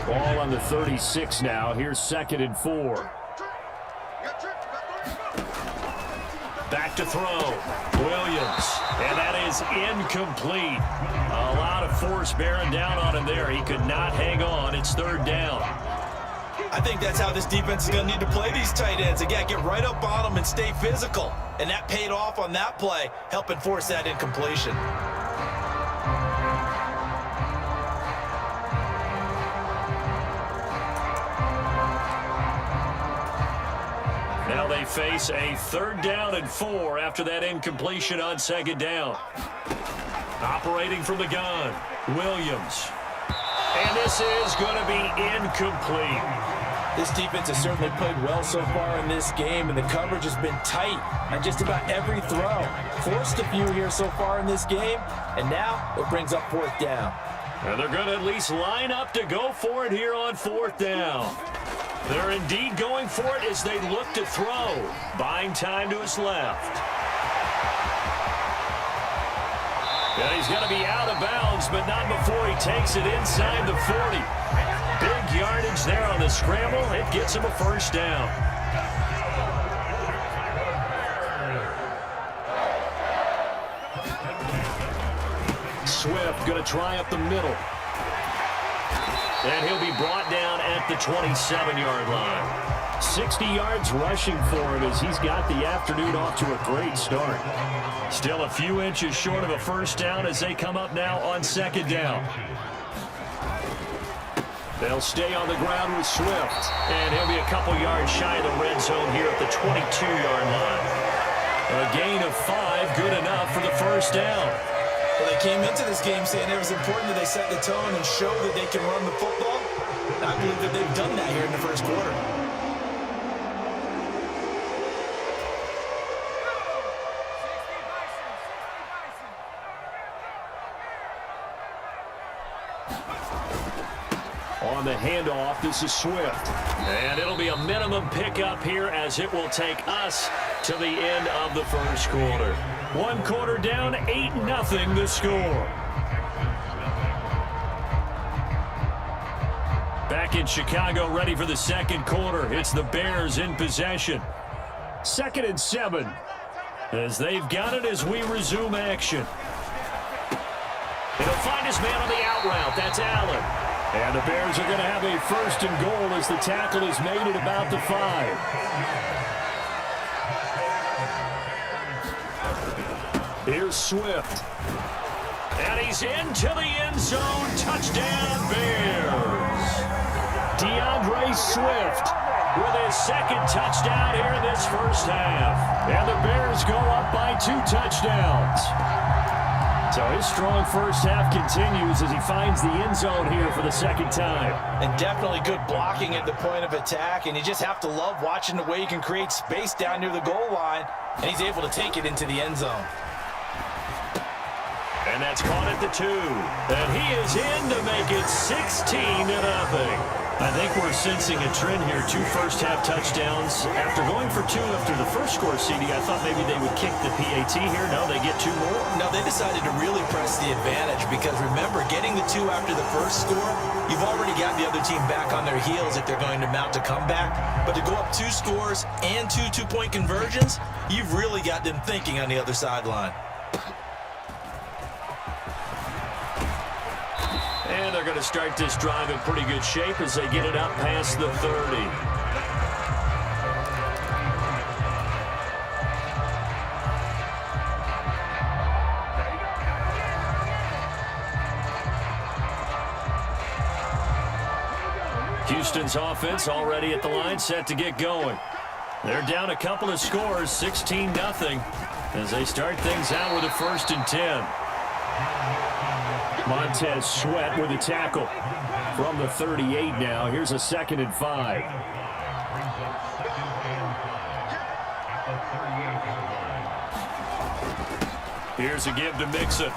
Ball on the 36 now. Here's 2nd and 4. Back to throw. Williams. And that is incomplete. A lot of force bearing down on him there. He could not hang on. It's 3rd down. I think that's how this defense is going to need to play these tight ends. Again, get right up on them and stay physical. And that paid off on that play, helping force that incompletion. Now they face a 3rd down and 4 after that incompletion on 2nd down. Operating from the gun, Williams. And this is going to be incomplete. This defense has certainly played well so far in this game, and the coverage has been tight on just about every throw. Forced a few here so far in this game, and now it brings up 4th down. And they're going to at least line up to go for it here on 4th down. They're indeed going for it as they look to throw. Buying time to his left. And he's going to be out of bounds, but not before he takes it inside the 40. Big yardage there on the scramble. It gets him a 1st down. Swift going to try up the middle. And he'll be brought down at the 27-yard line. 60 yards rushing for him as he's got the afternoon off to a great start. Still a few inches short of a 1st down as they come up now on 2nd down. They'll stay on the ground with Swift. And he'll be a couple yards shy of the red zone here at the 22-yard line. A gain of 5, good enough for the 1st down. Well, they came into this game saying it was important that they set the tone and show that they can run the football. And I believe that they've done that here in the 1st quarter. On the handoff, this is Swift. And it'll be a minimum pickup here as it will take us to the end of the 1st quarter. 1 quarter down, 8-0 the score. Back in Chicago, ready for the 2nd quarter. It's the Bears in possession. 2nd and 7 as they've got it as we resume action. He'll find his man on the out route. That's Allen. And the Bears are going to have a 1st and goal as the tackle is made at about the 5. Here's Swift. And he's into the end zone. Touchdown, Bears. DeAndre Swift with his 2nd touchdown here in this first half. And the Bears go up by 2 touchdowns. So his strong first half continues as he finds the end zone here for the 2nd time. And definitely good blocking at the point of attack, and you just have to love watching the way he can create space down near the goal line, and he's able to take it into the end zone. And that's caught at the 2. And he is in to make it 16-0. I think we're sensing a trend here. 2 first-half touchdowns. After going for 2 after the first score, CD, I thought maybe they would kick the PAT here. No, they get 2 more. No, they decided to really press the advantage because, remember, getting the 2 after the first score, you've already got the other team back on their heels if they're going to mount a comeback. But to go up 2 scores and 2 two-point conversions, you've really got them thinking on the other sideline. And they're going to start this drive in pretty good shape as they get it up past the 30. Houston's offense already at the line, set to get going. They're down a couple of scores, 16-0, as they start things out with a 1st and 10. Montez Sweat with a tackle from the 38 now. Here's a 2nd and 5. Here's a give to Mixon.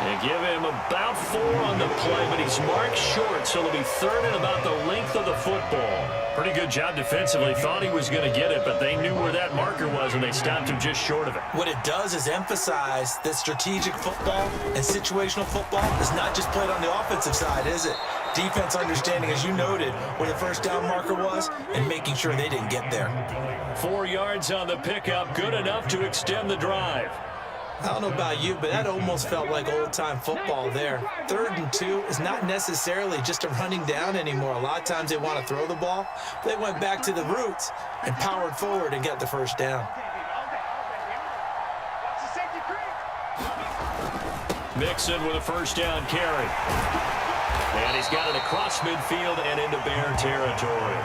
They give him about 4 on the play, but he's marked short, so it'll be 3rd and about the length of the football. Pretty good job defensively. Thought he was going to get it, but they knew where that marker was, and they stopped him just short of it. What it does is emphasize that strategic football and situational football is not just played on the offensive side, is it? Defense understanding, as you noted, where the first down marker was and making sure they didn't get there. 4 yards on the pickup, good enough to extend the drive. I don't know about you, but that almost felt like old-time football there. 3rd and 2 is not necessarily just a running down anymore. A lot of times they want to throw the ball. They went back to the roots and powered forward and got the first down. Mixon with a 1st down carry. And he's got it across midfield and into Bear territory.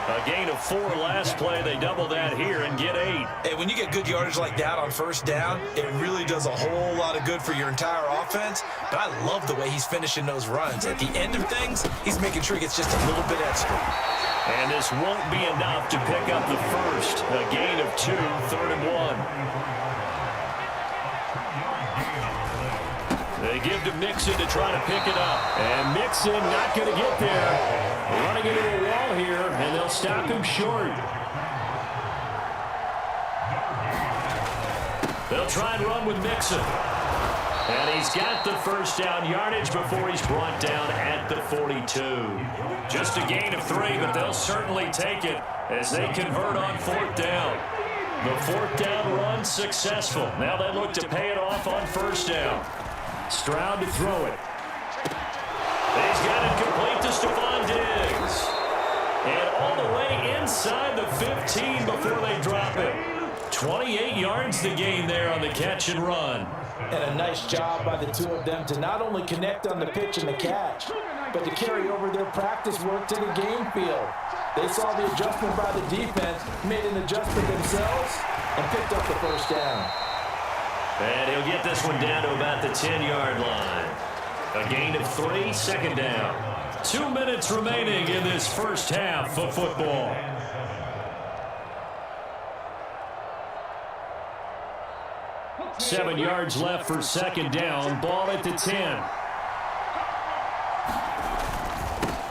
A gain of 4 last play. They double that here and get 8. Hey, when you get good yardage like that on 1st down, it really does a whole lot of good for your entire offense. But I love the way he's finishing those runs. At the end of things, he's making sure he gets just a little bit extra. And this won't be enough to pick up the 1st. A gain of 2, 3rd and 1. They give to Mixon to try to pick it up. And Mixon not going to get there. Running into a wall here, and they'll stop him short. They'll try and run with Mixon. And he's got the 1st down yardage before he's brought down at the 42. Just a gain of 3, but they'll certainly take it as they convert on 4th down. The 4th down run successful. Now they look to pay it off on 1st down. Stroud to throw it. He's got it complete to Stephon Diggs. And all the way inside the 15 before they drop it. 28 yards the gain there on the catch and run. And a nice job by the 2 of them to not only connect on the pitch and the catch, but to carry over their practice work to the game field. They saw the adjustment by the defense, made an adjustment themselves, and picked up the 1st down. And he'll get this one down to about the 10-yard line. A gain of 3, 2nd down. 2 minutes remaining in this first half of football. Seven yards left for 2nd down. Ball at the 10.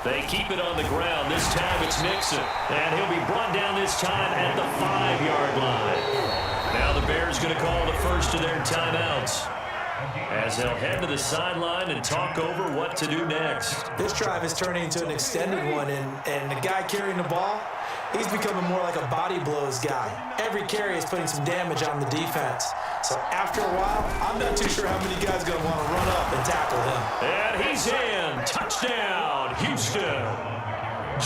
They keep it on the ground. This time it's Mixon. And he'll be brought down this time at the 5-yard line. Now the Bears going to call the first of their timeouts, as they'll head to the sideline and talk over what to do next. This drive is turning into an extended one, and the guy carrying the ball, He's becoming more like a body blows guy. Every carry is putting some damage on the defense. So after a while, I'm not too sure how many guys are going to want to run up and tackle him. And he's in. Touchdown, Houston.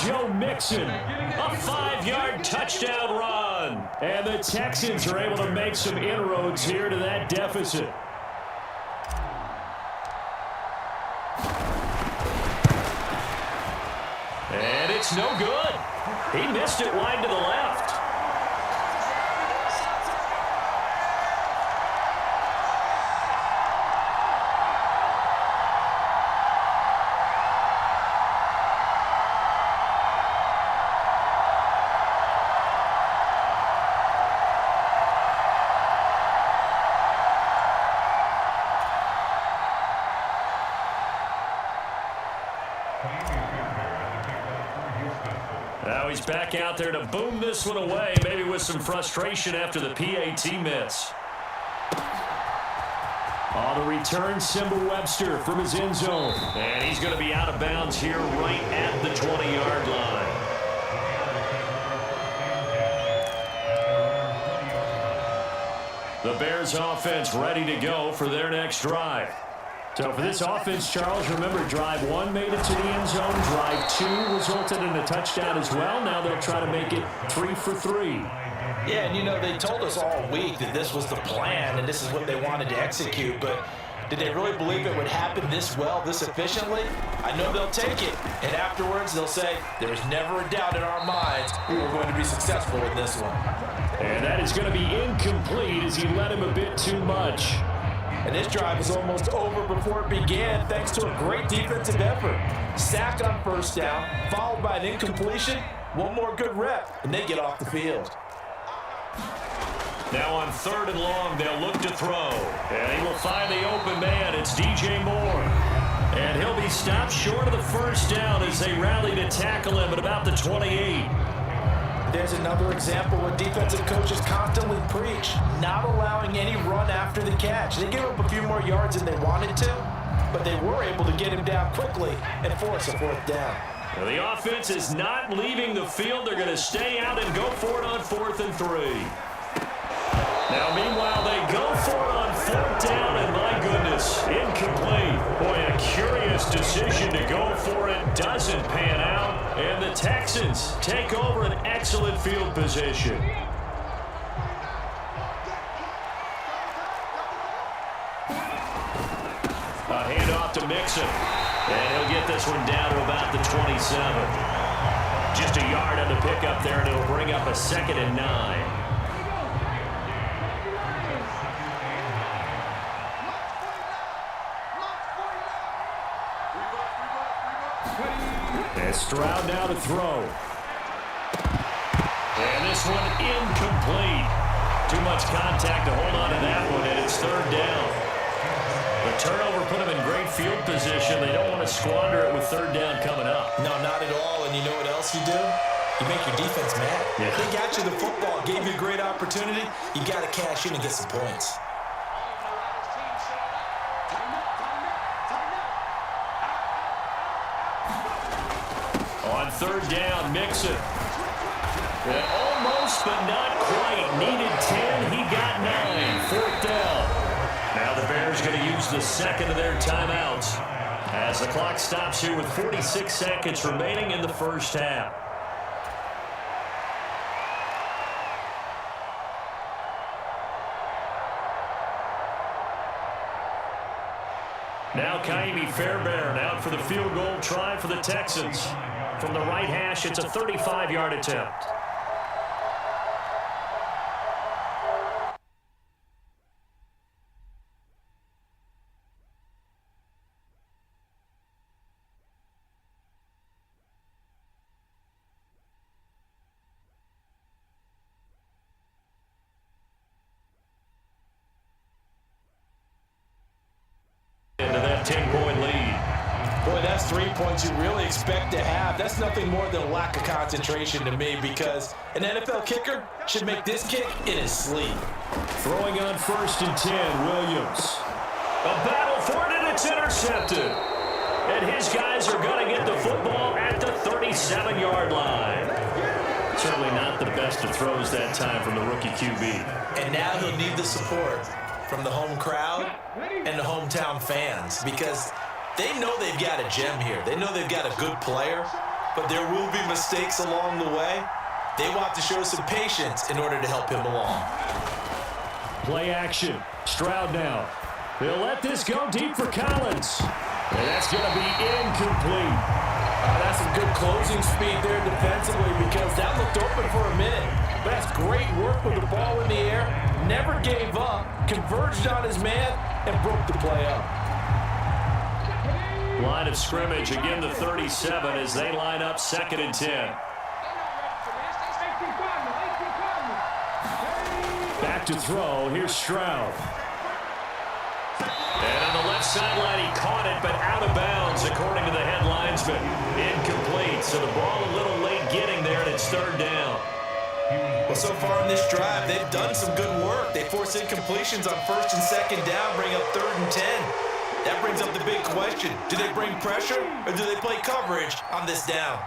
Joe Mixon, a 5-yard touchdown run. And the Texans are able to make some inroads here to that deficit. And it's no good. He missed it wide to the left. Now he's back out there to boom this one away, maybe with some frustration after the PAT miss. On the return, Simba Webster from his end zone. And he's going to be out of bounds here right at the 20-yard line. The Bears offense ready to go for their next drive. So for this offense, Charles, remember, drive 1 made it to the end zone. Drive 2 resulted in a touchdown as well. Now they'll try to make it 3 for 3. Yeah, and you know, they told us all week that this was the plan and this is what they wanted to execute, but did they really believe it would happen this well, this efficiently? I know they'll take it, and afterwards they'll say, there was never a doubt in our minds we were going to be successful in this one. And that is going to be incomplete as he led him a bit too much. And this drive is almost over before it began thanks to a great defensive effort. Sack on first down, followed by an incompletion, one more good rep, and they get off the field. Now on 3rd and long, they'll look to throw. And he will find the open man. It's DJ Moore. And he'll be stopped short of the first down as they rally to tackle him at about the 28. There's another example where defensive coaches constantly preach, not allowing any run after the catch. They gave up a few more yards than they wanted to, but they were able to get him down quickly and force a 4th down. Well, the offense is not leaving the field. They're going to stay out and go for it on 4th and 3. Now, meanwhile, they go for it on 4th down, and my goodness, incomplete. Boy, a curious decision to go for it doesn't pan out. And the Texans take over an excellent field position. A handoff to Mixon. And he'll get this one down to about the 27. Just a yard on the pickup there, and it'll bring up a 2nd and 9. And Stroud now to throw. And this one incomplete. Too much contact to hold on to that one, and it's 3rd down. The turnover put them in great field position. They don't want to squander it with 3rd down coming up. No, not at all. And you know what else you do? You make your defense mad. Yeah. They got you the football, gave you a great opportunity. You got to cash in and get some points. On 3rd down, Mixon. Almost, but not quite. Needed 10. He got 9. 4th down. Now the Bears going to use the 2nd of their timeouts as the clock stops here with 46 seconds remaining in the first half. Now Kaimi Fairbairn out for the field goal try for the Texans. From the right hash, it's a 35-yard attempt. Into that 10-point lead. Boy, that's 3 points you really expect to have. That's nothing more than a lack of concentration to me because an NFL kicker should make this kick in his sleep. Throwing on 1st and 10, Williams. A battle for it, and it's intercepted. And his guys are going to get the football at the 37-yard line. certainly not the best of throws that time from the rookie QB. And now he'll need the support from the home crowd and the hometown fans because they know they've got a gem here. They know they've got a good player, but there will be mistakes along the way. They want to show some patience in order to help him along. Play action. Stroud now. They'll let this go deep for Collins. And that's going to be incomplete. That's some good closing speed there defensively because that looked open for a minute. But that's great work with the ball in the air. Never gave up, converged on his man, and broke the play up. Line of scrimmage, again the 37 as they line up 2nd and 10. Back to throw, here's Stroud. And on the left sideline, he caught it, but out of bounds, according to the head linesman. Incomplete, so the ball a little late getting there, and it's 3rd down. Well, so far in this drive, they've done some good work. They force incompletions on 1st and 2nd down, bring up 3rd and 10. That brings up the big question. Do they bring pressure, or do they play coverage on this down?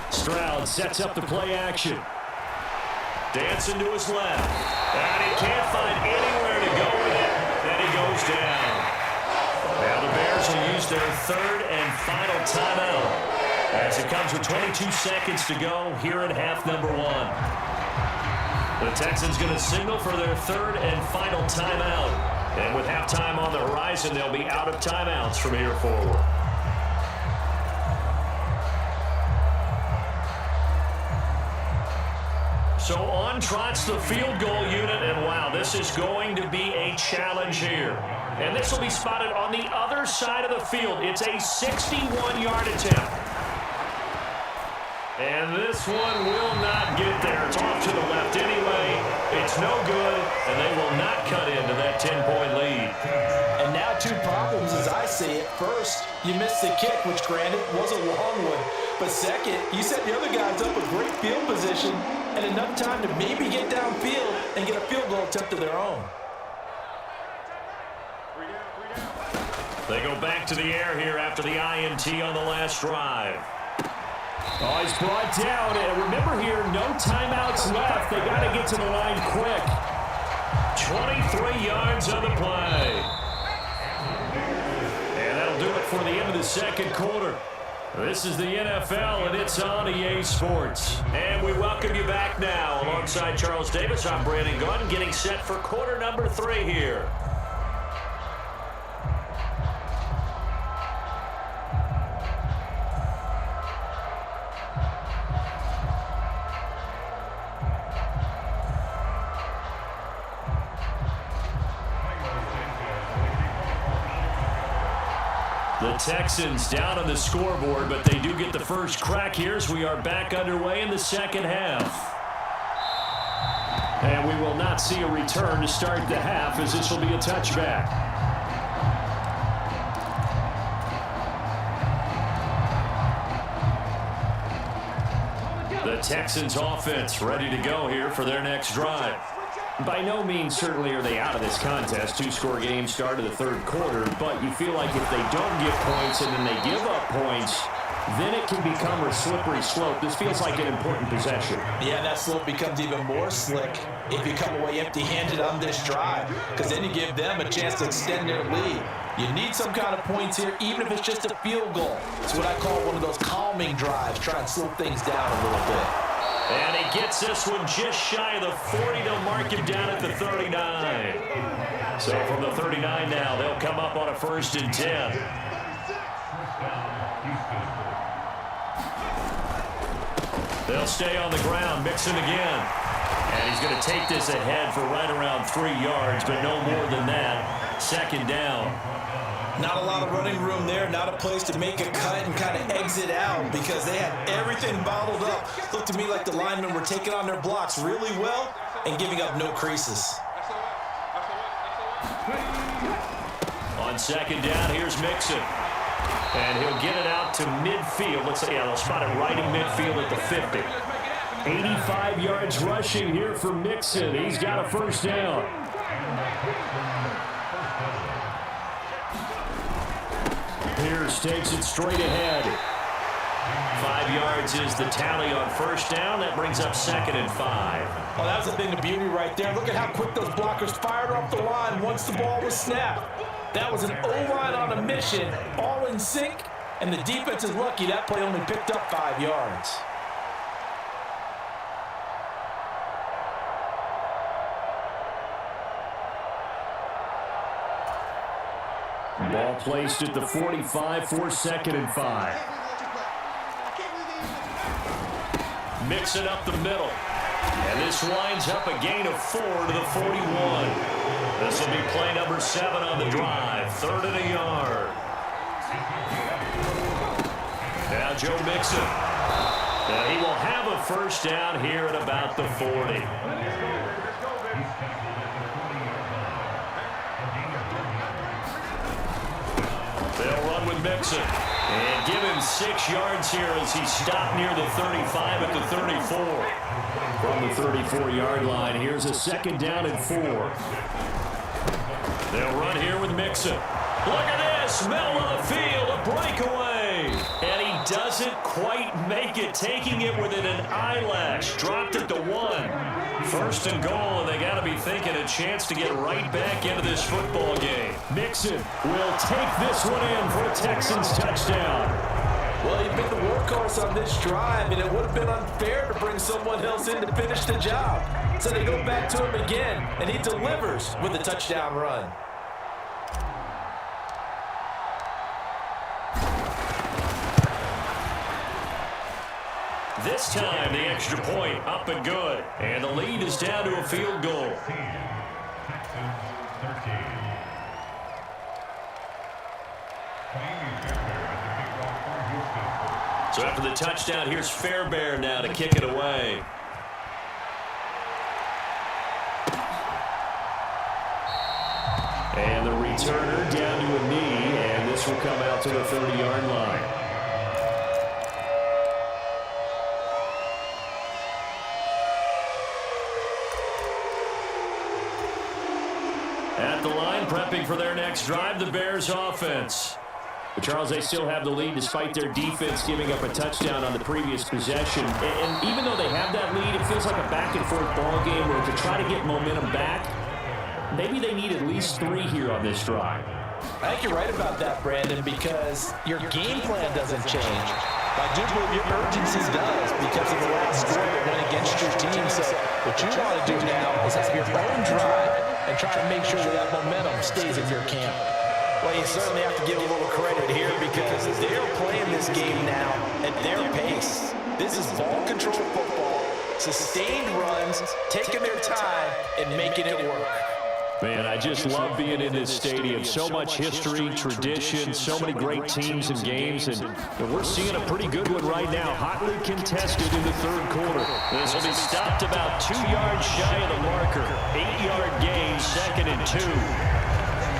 Stroud sets up the play action. Dancing to his left. And he can't find anywhere to go with it. And he goes down. Now the Bears will use their 3rd and final timeout as it comes with 22 seconds to go here at half number 1. The Texans going to signal for their 3rd and final timeout. And with halftime on the horizon, they'll be out of timeouts from here forward. So on trots the field goal unit, and wow, this is going to be a challenge here. And this will be spotted on the other side of the field. It's a 61-yard attempt. And this one will not get there. It's off to the left anyway. It's no good, and they will not cut into that 10-point lead. And now 2 problems as I see it. First, you missed the kick, which granted was a long one. But second, you set the other guys up with great field position and enough time to maybe get downfield and get a field goal attempt of their own. They go back to the air here after the INT on the last drive. Oh, he's brought down. And remember here, no timeouts left. They got to get to the line quick. 23 yards on the play. And that'll do it for the end of the 2nd quarter. This is the NFL, and it's on EA Sports. And we welcome you back now. Alongside Charles Davis, I'm Brandon Gunn, getting set for quarter number 3 here. The Texans down on the scoreboard, but they do get the first crack here as we are back underway in the 2nd half. And we will not see a return to start the half as this will be a touchback. The Texans offense ready to go here for their next drive. By no means certainly are they out of this contest. 2-score game start of the 3rd quarter, but you feel like if they don't get points and then they give up points, then it can become a slippery slope. This feels like an important possession. Yeah, that slope becomes even more slick if you come away empty-handed on this drive, because then you give them a chance to extend their lead. You need some kind of points here, even if it's just a field goal. It's what I call one of those calming drives, try and slow things down a little bit. And he gets this one just shy of the 40. They'll mark him down at the 39. So from the 39 now, they'll come up on a 1st and 10. They'll stay on the ground, Mixon again. And he's going to take this ahead for right around 3 yards, but no more than that. 2nd down. Not a lot of running room there, not a place to make a cut and kind of exit out because they had everything bottled up. Looked to me like the linemen were taking on their blocks really well and giving up no creases. On 2nd down, here's Mixon. And he'll get it out to midfield. Let's say, they'll spot it right in midfield at the 50. 85 yards rushing here for Mixon. He's got a 1st down. Pierce takes it straight ahead. 5 yards is the tally on first down. That brings up 2nd and 5. Oh, that was a thing of beauty right there. Look at how quick those blockers fired off the line once the ball was snapped. That was an O-line on a mission, all in sync, and the defense is lucky that play only picked up 5 yards. Ball placed at the 45 for 2nd and 5. Mix it up the middle. And this winds up a gain of 4 to the 41. This will be play number 7 on the drive. 3rd and a yard. Now Joe Mixon. He will have a first down here at about the 40. They'll run with Mixon. And give him 6 yards here as he stopped near the 35 at the 34. From the 34-yard line, here's a 2nd down and 4. They'll run here with Mixon. Look at this, middle of the field, a breakaway. And he doesn't quite make it, taking it within an eyelash. Dropped it to 1. 1st and goal, and they got to be thinking a chance to get right back into this football game. Mixon will take this one in for a Texans touchdown. Well, he's been the workhorse on this drive, and it would have been unfair to bring someone else in to finish the job. So they go back to him again, and he delivers with a touchdown run. This time, the extra point up and good. And the lead is down to a field goal. So after the touchdown, here's Fairbairn now to kick it away. And the returner down to a knee, and this will come out to the 30-yard line. At the line, prepping for their next drive, the Bears offense. But Charles, they still have the lead despite their defense giving up a touchdown on the previous possession. And even though they have that lead, it feels like a back-and-forth ball game where to try to get momentum back, maybe they need at least 3 here on this drive. I think you're right about that, Brandon, because your game plan doesn't change. I do believe your urgency does because of the last score that went against your team. So what you want to do now is have your own drive and try to make sure that momentum stays in your camp. Well, you certainly have to give a little credit here because they're playing this game now at their pace. This is ball control football, sustained runs, taking their time, and making it work. Man, I just love being in this stadium. So much history, tradition, so many great teams and games, and we're seeing a pretty good one right now. Hotly contested in the 3rd quarter. This will be stopped about 2 yards shy of the marker. 8-yard gain, 2nd and 2.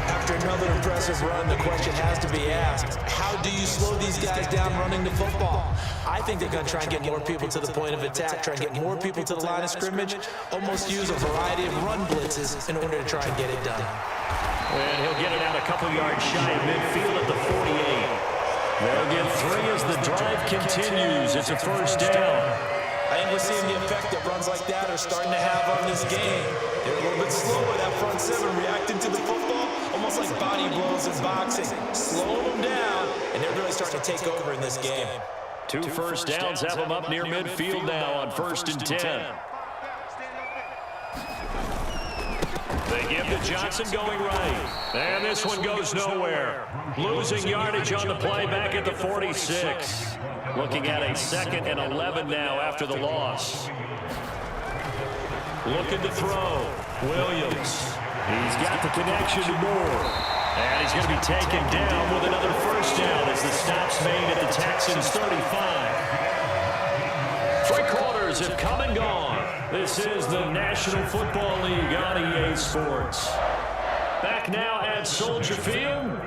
After another impressive run, the question has to be asked, how do you slow these guys down running the football? I think they're going to try and get more people to the point of attack, try and get more people to the line of scrimmage, almost use a variety of run blitzes in order to try and get it done. And he'll get it out a couple yards shy of midfield at the 48. They'll get 3 as the drive continues. It's a first down. I think we're seeing the effect that runs like that are starting to have on this game. They're a little bit slower, that front 7, reacting to the football, almost like body blows in boxing. Slow them down, and they're really starting to take over in this game. 2 first downs have them up near midfield now on 1st and 10. They give to Johnson going right. And this one goes nowhere. Losing yardage on the play back at the 46. Looking at a 2nd and 11 now after the loss. Looking to throw. Williams. He's got the connection to Moore. And he's going to be taken down with another first down as the stop's made at the Texans' 35. 3 quarters have come and gone. This is the National Football League on EA Sports. Back now at Soldier Field.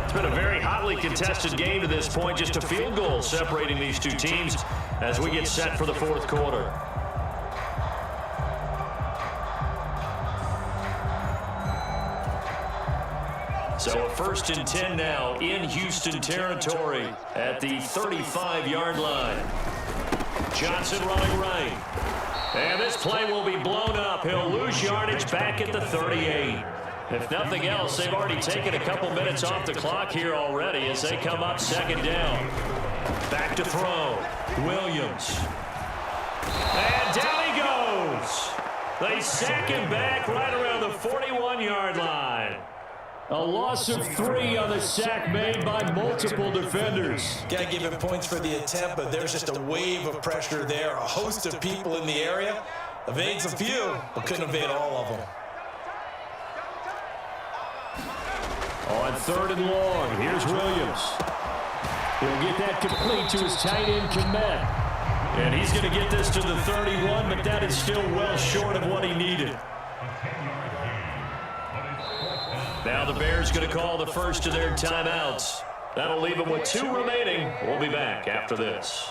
It's been a very hotly contested game to this point. Just a field goal separating these 2 teams as we get set for the 4th quarter. So a 1st and 10 now in Houston territory at the 35-yard line. Johnson running right. And this play will be blown up. He'll lose yardage back at the 38. If nothing else, they've already taken a couple minutes off the clock here already as they come up 2nd down. Back to throw. Williams. And down he goes. They sack him back right around the 41-yard line. A loss of 3 on the sack made by multiple defenders. Got to give him points for the attempt, but there's just a wave of pressure there. A host of people in the area. Evades a few, but couldn't evade all of them. On 3rd and long, here's Williams. He'll get that complete to his tight end, Kmet. And he's going to get this to the 31, but that is still well short of what he needed. Now the Bears going to call the first of their timeouts. That'll leave them with 2 remaining. We'll be back after this.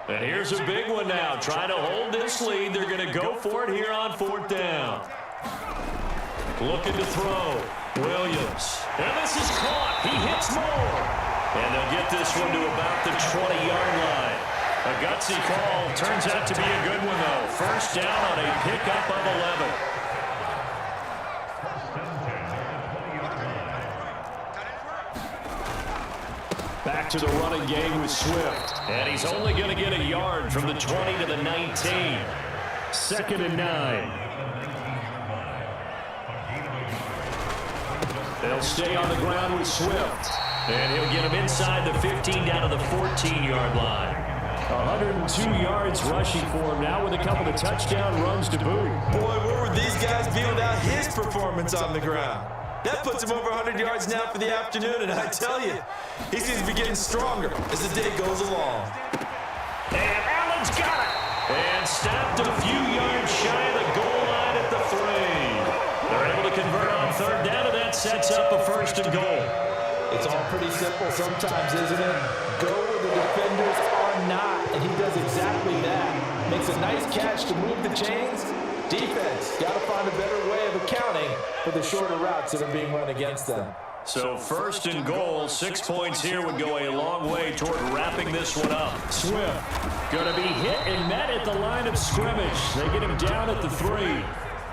And here's a big one now. Trying to hold this lead. They're going to go for it here on 4th down. Looking to throw. Williams. And this is caught. He hits more. And they'll get this one to about the 20-yard line. A gutsy call. Turns out to be a good one, though. 1st down on a pickup of 11. Back to the running game with Swift. And he's only going to get a yard from the 20 to the 19. 2nd and 9. They'll stay on the ground with Swift. And he'll get him inside the 15 down to the 14-yard line. 102 yards rushing for him now with a couple of touchdown runs to boot. Boy, where would these guys be without his performance on the ground? That puts him over 100 yards now for the afternoon, and I tell you, he seems to be getting stronger as the day goes along. And Allen's got it. And stopped a few yards shy of the goal line at the 3. They're able to convert on 3rd down, and that sets up a 1st and goal. It's all pretty simple sometimes, isn't it? Go where the defenders are not, and he does exactly that. Makes a nice catch to move the chains. Defense, got to find a better way of accounting for the shorter routes that are being run against them. So 1st and goal, 6 points here would go a long way toward wrapping this one up. Swift going to be hit and met at the line of scrimmage. They get him down at the 3.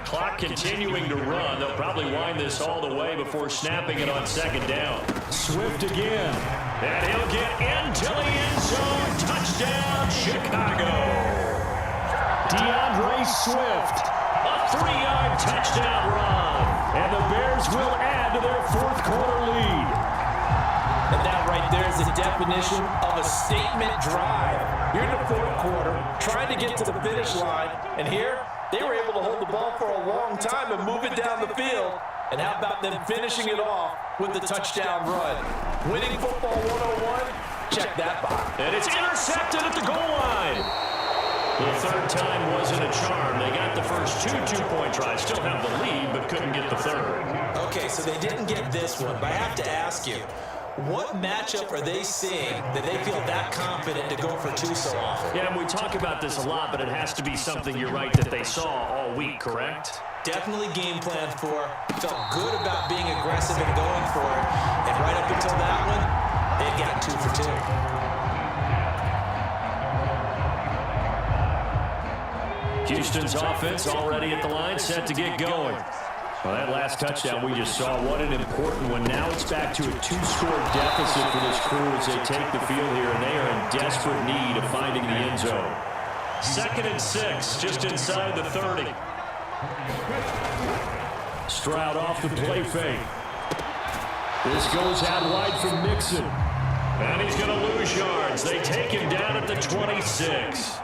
Clock continuing to run. They'll probably wind this all the way before snapping it on 2nd down. Swift again. And he'll get into the end zone. Touchdown, Chicago. DeAndre Swift, a 3-yard touchdown run. And the Bears will add to their 4th quarter lead. And that right there is the definition of a statement drive. You're in the 4th quarter, trying to get to the finish line, and here, they were able to hold the ball for a long time and move it down the field. And how about them finishing it off with the touchdown run? Winning football 101, check that box. And it's intercepted at the goal line. The 3rd time wasn't a charm. They got the first 2 two-point tries. Still have the lead, but couldn't get the 3rd. Okay, so they didn't get this one, but I have to ask you, what matchup are they seeing that they feel that confident to go for 2 so often? Yeah, and we talk about this a lot, but it has to be something, you're right, that they saw all week, correct? Definitely game planned for. Felt good about being aggressive and going for it. And right up until that one, they've got 2 for 2. Houston's offense already at the line, set to get going. Well, that last touchdown we just saw, what an important one. Now it's back to a 2-score deficit for this crew as they take the field here, and they are in desperate need of finding the end zone. 2nd and 6, just inside the 30. Stroud off the play fake. This goes out wide from Mixon. And he's going to lose yards. They take him down at the 26.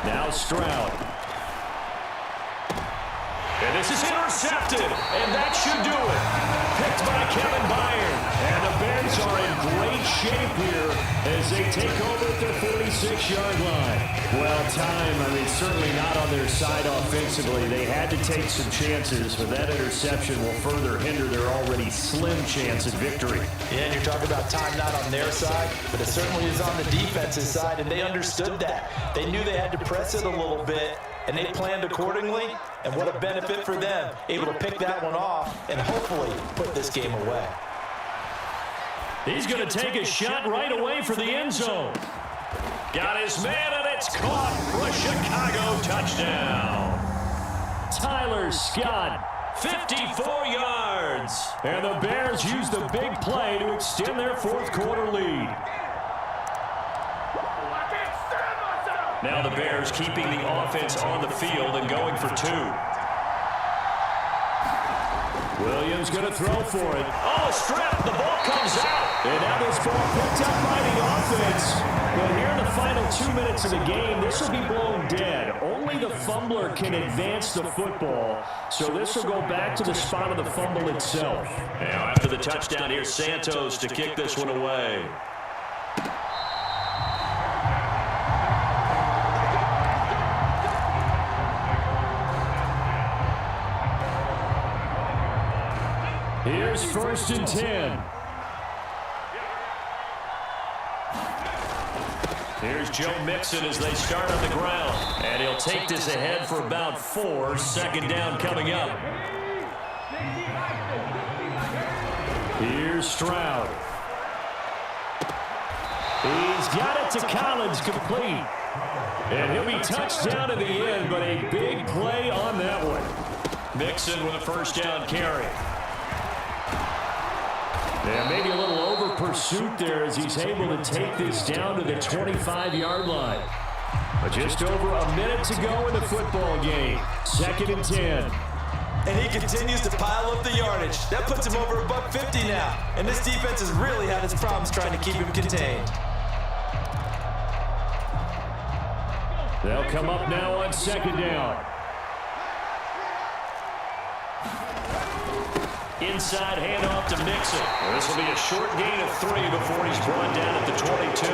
Now Stroud. And this is intercepted, and that should do it. Picked by Kevin Byard. And the Bears are in great shape here as they take over at their 46-yard line. Well, certainly not on their side offensively. They had to take some chances, but that interception will further hinder their already slim chance at victory. Yeah, and you're talking about time not on their side, but it certainly is on the defensive side, and they understood that. They knew they had to press it a little bit, and they planned accordingly, and what a benefit for them, able to pick that one off and hopefully put this game away. He's going to take a shot right away for the end zone. Got his man, and it's caught for a Chicago touchdown. Tyler Scott, 54 yards. And the Bears use the big play to extend their fourth quarter lead. Now the Bears keeping the offense on the field and going for two. Williams going to throw for it. Oh, strip. The ball comes out. And now this ball picked up by the offense. But here in the final 2 minutes of the game, this will be blown dead. Only the fumbler can advance the football. So this will go back to the spot of the fumble itself. Now after the touchdown, here's Santos to kick this one away. Here's 1st and 10. Here's Joe Mixon as they start on the ground. And he'll take this ahead for about 4. 2nd down coming up. Here's Stroud. He's got it to Collins, complete. And he'll be touched down in the end, but a big play on that one. Mixon with a 1st down carry. And maybe a little over pursuit there as he's able to take this down to the 25-yard line. But just over a minute to go in the football game. 2nd and 10. And he continues to pile up the yardage. That puts him over $150 now. And this defense has really had its problems trying to keep him contained. They'll come up now on 2nd down. Inside handoff to Mixon. This will be a short gain of 3 before he's brought down at the 22.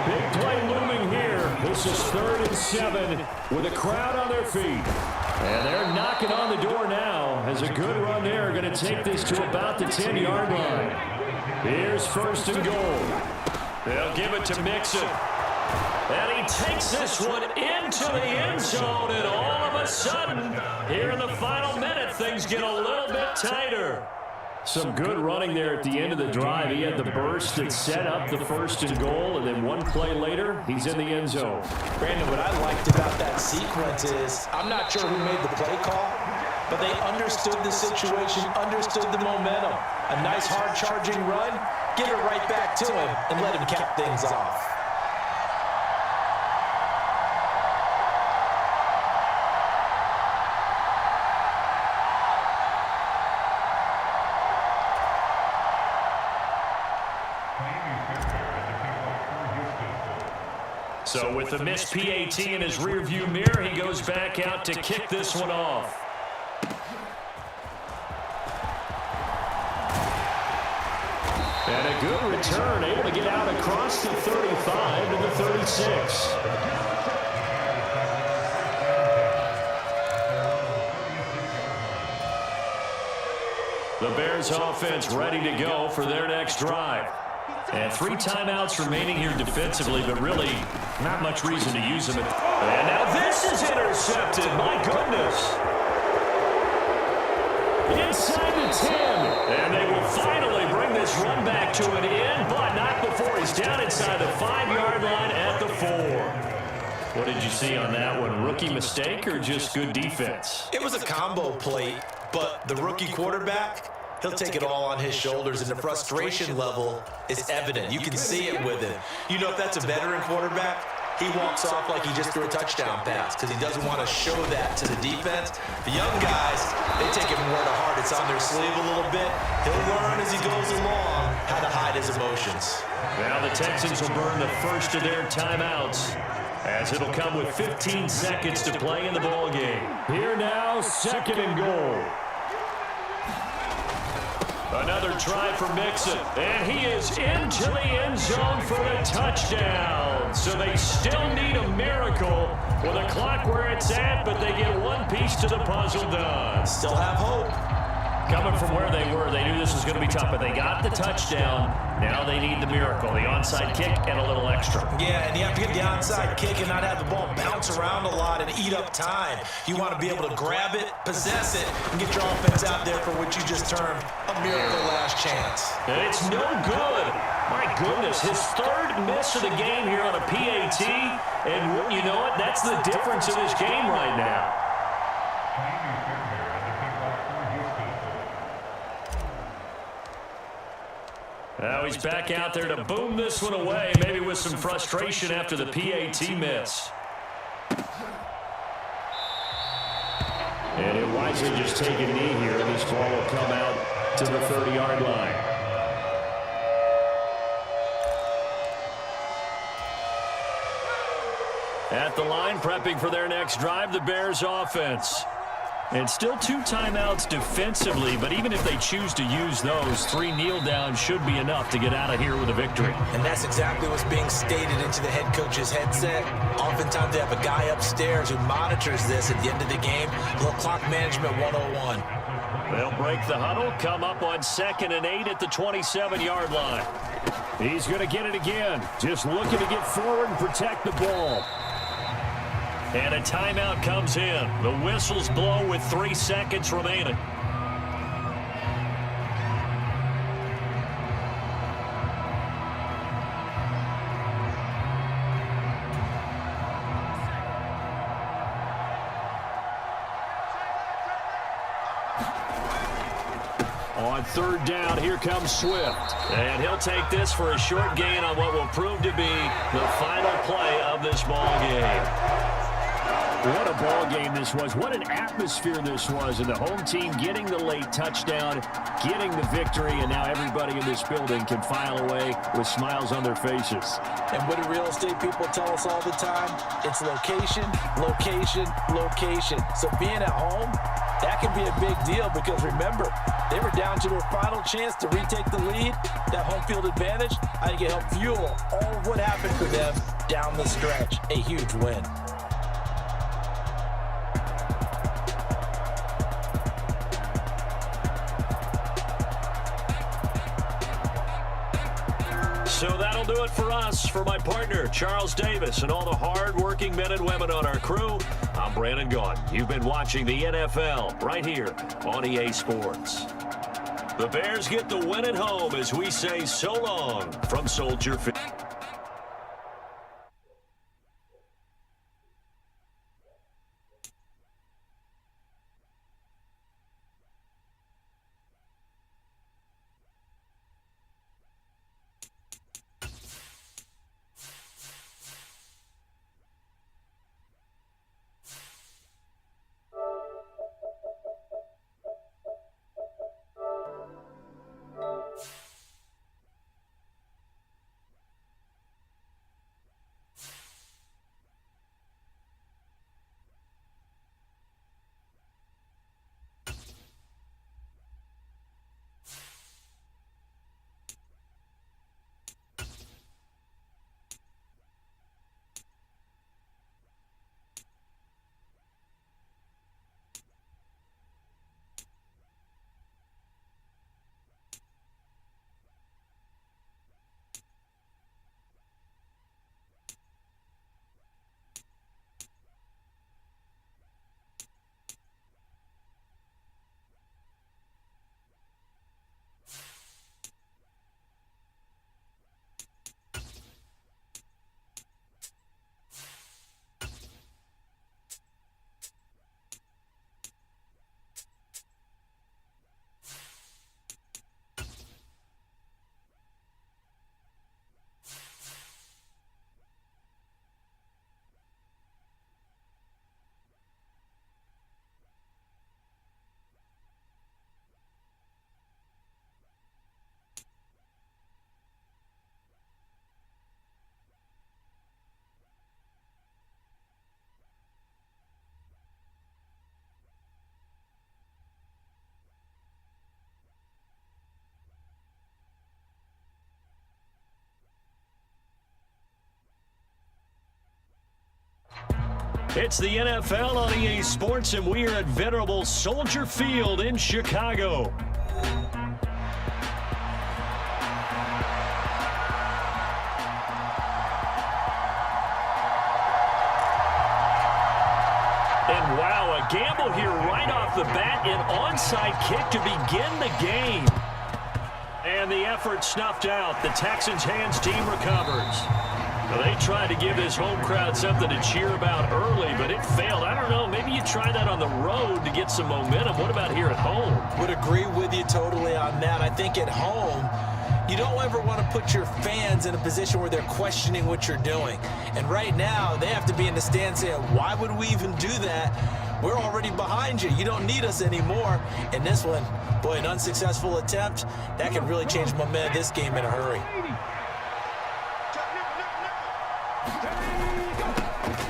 Big play looming here. This is 3rd and 7 with a crowd on their feet. And they're knocking on the door now as a good run there. Going to take this to about the 10-yard line. Here's 1st and goal. They'll give it to Mixon. And he takes this one into the end zone, and all of a sudden, here in the final minute, things get a little bit tighter. Some good running there at the end of the drive. He had the burst that set up the 1st and goal, and then one play later, he's in the end zone. Brandon, what I liked about that sequence is, I'm not sure who made the play call, but they understood the situation, understood the momentum. A nice hard-charging run, give it right back to him, and let him cap things off. So with the missed PAT in his rearview mirror, he goes back out to kick this one off. And a good return, able to get out across the 35 to the 36. The Bears offense ready to go for their next drive. And 3 timeouts remaining here defensively, but really not much reason to use them. And now this is intercepted. My goodness. Inside the 10. And they will finally bring this run back to an end, but not before he's down inside the 5-yard line at the 4. What did you see on that one? Rookie mistake or just good defense? It was a combo play, but the rookie quarterback, he'll take it all on his shoulders, and the frustration level is evident. You can see it with him. You know, if that's a veteran quarterback, he walks off like he just threw a touchdown pass because he doesn't want to show that to the defense. The young guys, they take it more to heart. It's on their sleeve a little bit. He'll learn as he goes along how to hide his emotions. Now the Texans will burn the first of their timeouts. as it'll come with 15 seconds to play in the ball game. Here now, 2nd and goal. Another try for Mixon, and he is into the end zone for the touchdown. So they still need a miracle with the clock where it's at, but they get one piece to the puzzle done. Still have hope. Coming from where they were, they knew this was going to be tough, but they got the touchdown. Now they need the miracle, the onside kick and a little extra. Yeah, and you have to get the onside kick and not have the ball bounce around a lot and eat up time. You want to be able to grab it, possess it, and get your offense out there for what you just termed a miracle last chance. And it's no good. My goodness, his 3rd miss of the game here on a PAT, and wouldn't you know it, that's the difference in this game right now. Now he's back out there to boom this one away, maybe with some frustration after the PAT miss. And it wisely just take a knee here, and this ball will come out to the 30-yard line. At the line, prepping for their next drive, the Bears offense. And still 2 timeouts defensively, but even if they choose to use those, 3 kneel downs should be enough to get out of here with a victory. And that's exactly what's being stated into the head coach's headset. Oftentimes they have a guy upstairs who monitors this at the end of the game. Little clock management 101. They'll break the huddle, come up on 2nd and 8 at the 27-yard line. He's going to get it again, just looking to get forward and protect the ball. And a timeout comes in. The whistles blow with 3 seconds remaining. On 3rd down, here comes Swift. And he'll take this for a short gain on what will prove to be the final play of this ball game. What a ball game this was. What an atmosphere this was. And the home team getting the late touchdown, getting the victory, and now everybody in this building can file away with smiles on their faces. And what do real estate people tell us all the time? It's location, location, location. So being at home, that can be a big deal because remember, they were down to their final chance to retake the lead. That home field advantage, I think it helped fuel all of what happened for them down the stretch. A huge win. So that'll do it for us. For my partner, Charles Davis, and all the hard-working men and women on our crew, I'm Brandon Gaudin. You've been watching the NFL right here on EA Sports. The Bears get the win at home as we say so long from Soldier Field. It's the NFL on EA Sports, and we are at venerable Soldier Field in Chicago. And wow, a gamble here right off the bat, an onside kick to begin the game. And the effort snuffed out. The Texans' hands team recovers. Well, they tried to give this home crowd something to cheer about early, but it failed. I don't know. Maybe you try that on the road to get some momentum. What about here at home? Would agree with you totally on that. I think at home, you don't ever want to put your fans in a position where they're questioning what you're doing. And right now, they have to be in the stand saying, why would we even do that? We're already behind you. You don't need us anymore. And this one, boy, an unsuccessful attempt, that can really change momentum of this game in a hurry.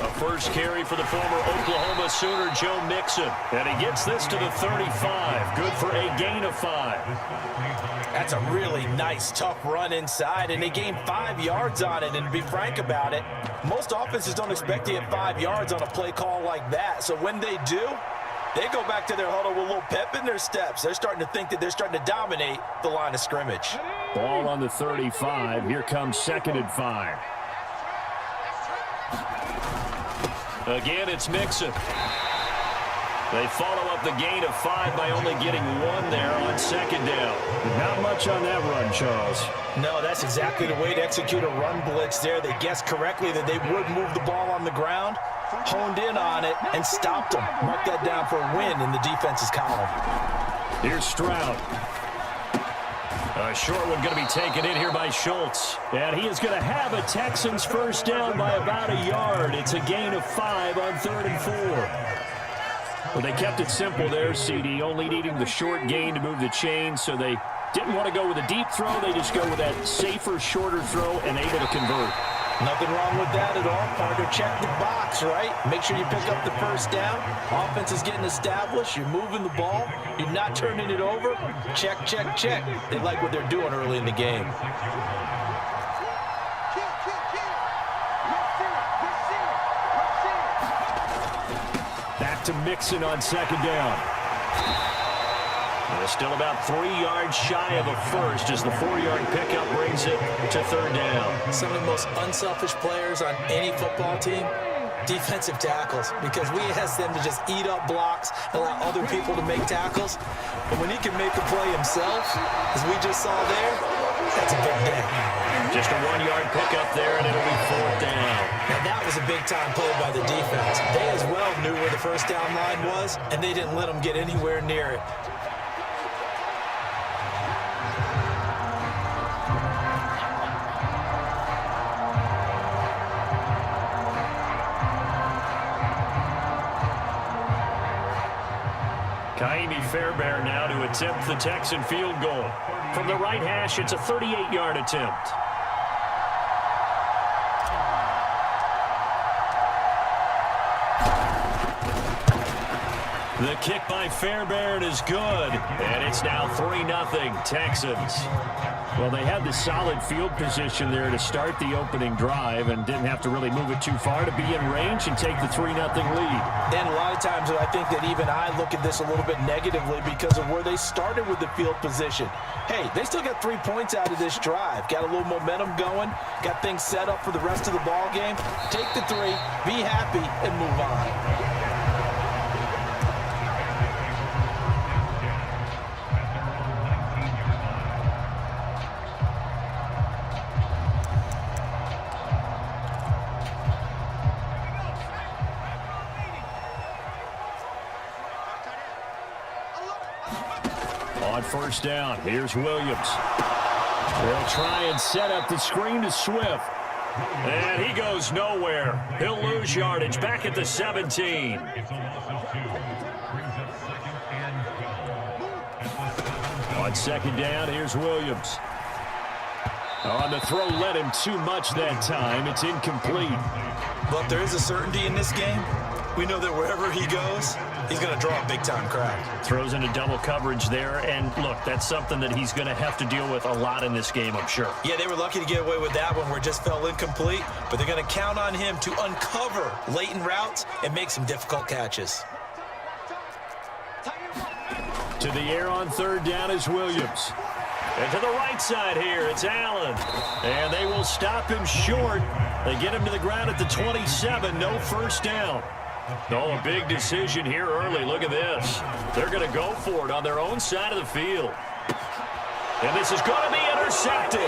A first carry for the former Oklahoma Sooner, Joe Mixon. And he gets this to the 35. Good for a gain of 5. That's a really nice, tough run inside, and they gained 5 yards on it. And to be frank about it, most offenses don't expect to get 5 yards on a play call like that. So when they do, they go back to their huddle with a little pep in their steps. They're starting to think that they're starting to dominate the line of scrimmage. Ball on the 35. Here comes 2nd and 5. Again, it's Mixon. They follow up the gain of 5 by only getting 1 there on 2nd down. Not much on that run, Charles. No, that's exactly the way to execute a run blitz there. They guessed correctly that they would move the ball on the ground, honed in on it, and stopped them. Mark that down for a win in the defense's column. Here's Stroud. A short one going to be taken in here by Schultz. And he is going to have a Texans first down by about a yard. It's a gain of 5 on 3rd and 4. Well, they kept it simple there, CD, only needing the short gain to move the chain, so they didn't want to go with a deep throw. They just go with that safer, shorter throw and able to convert. Nothing wrong with that at all. Partner, check the box, right? Make sure you pick up the first down. Offense is getting established. You're moving the ball. You're not turning it over. Check, check, check. They like what they're doing early in the game. Back to Mixon on 2nd down. They're still about 3 yards shy of a first as the 4-yard pickup brings it to 3rd down. Some of the most unselfish players on any football team, defensive tackles, because we ask them to just eat up blocks and allow other people to make tackles. But when he can make a play himself, as we just saw there, that's a big day. Just a 1-yard pickup there, and it'll be 4th down. Now that was a big-time play by the defense. They as well knew where the first down line was, and they didn't let them get anywhere near it. Fairbairn now to attempt the Texan field goal. From the right hash, it's a 38-yard attempt. The kick by Fairbairn is good, and it's now 3-0 Texans. Well, they had the solid field position there to start the opening drive and didn't have to really move it too far to be in range and take the 3-0 lead. And a lot of times I think that even I look at this a little bit negatively because of where they started with the field position. Hey, they still got 3 points out of this drive. Got a little momentum going. Got things set up for the rest of the ball game. Take the 3, be happy, and move on. On first down, here's Williams. They'll try and set up the screen to Swift. And he goes nowhere. He'll lose yardage back at the 17. On 2nd down, here's Williams. On the throw, led him too much that time. It's incomplete. But there is a certainty in this game. We know that wherever he goes, he's going to draw a big-time crowd. Throws into double coverage there, and look, that's something that he's going to have to deal with a lot in this game, I'm sure. Yeah, they were lucky to get away with that one where it just fell incomplete, but they're going to count on him to uncover latent routes and make some difficult catches. To the air on third down is Williams. And to the right side here, it's Allen. And they will stop him short. They get him to the ground at the 27, no first down. Oh, a big decision here early. Look at this. They're going to go for it on their own side of the field. And this is going to be intercepted.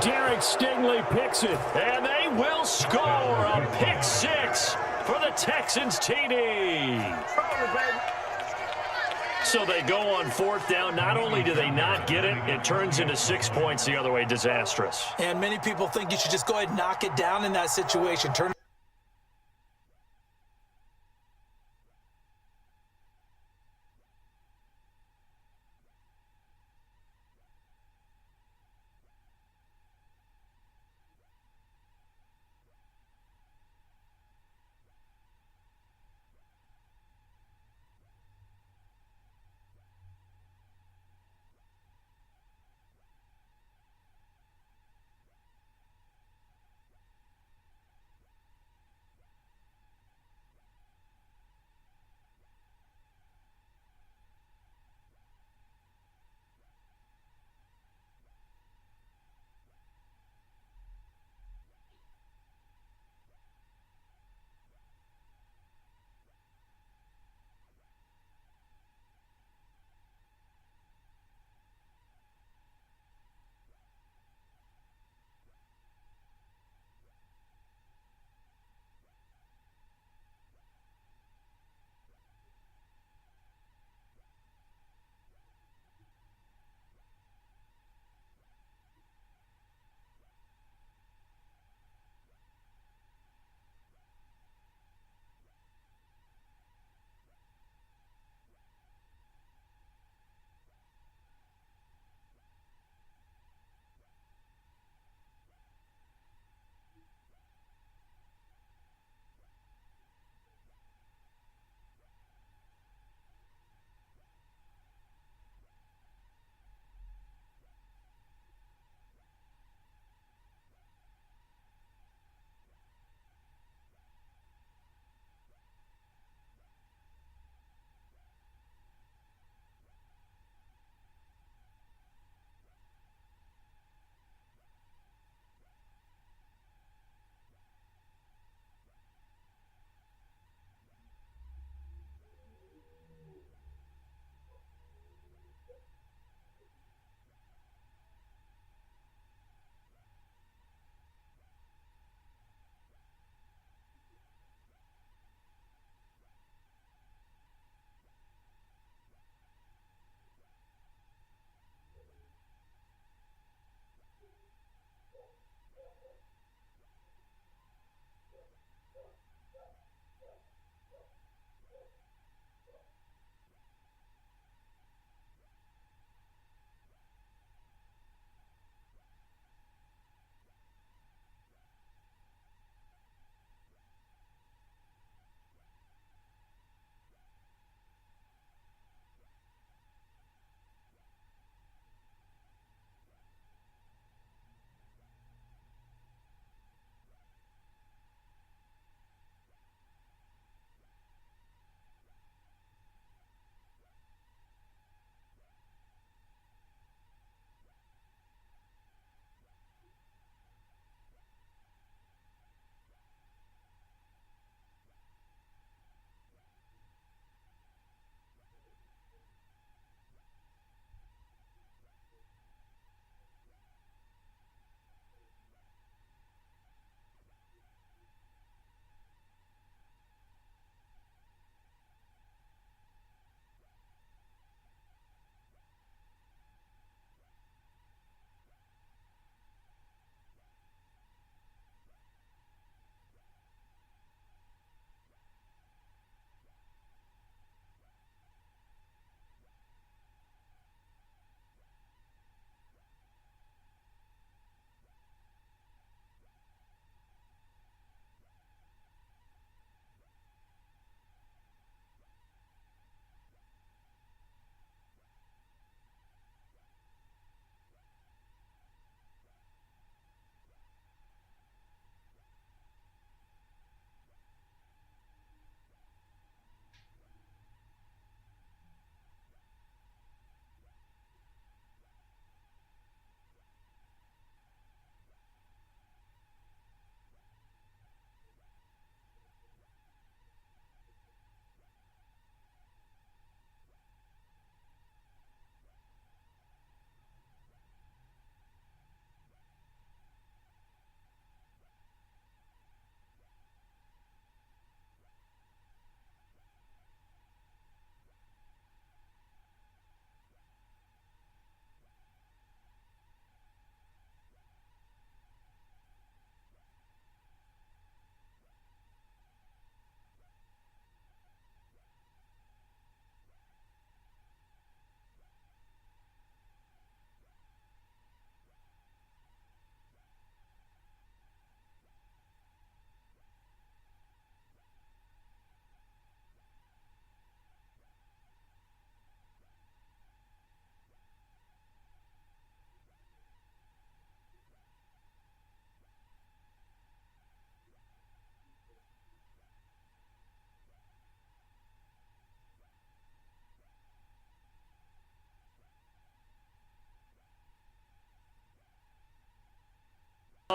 Derek Stingley picks it, and they will score a pick six for the Texans TD. So they go on fourth down. Not only do they not get it, it turns into 6 points the other way. Disastrous. And many people think you should just go ahead and knock it down in that situation.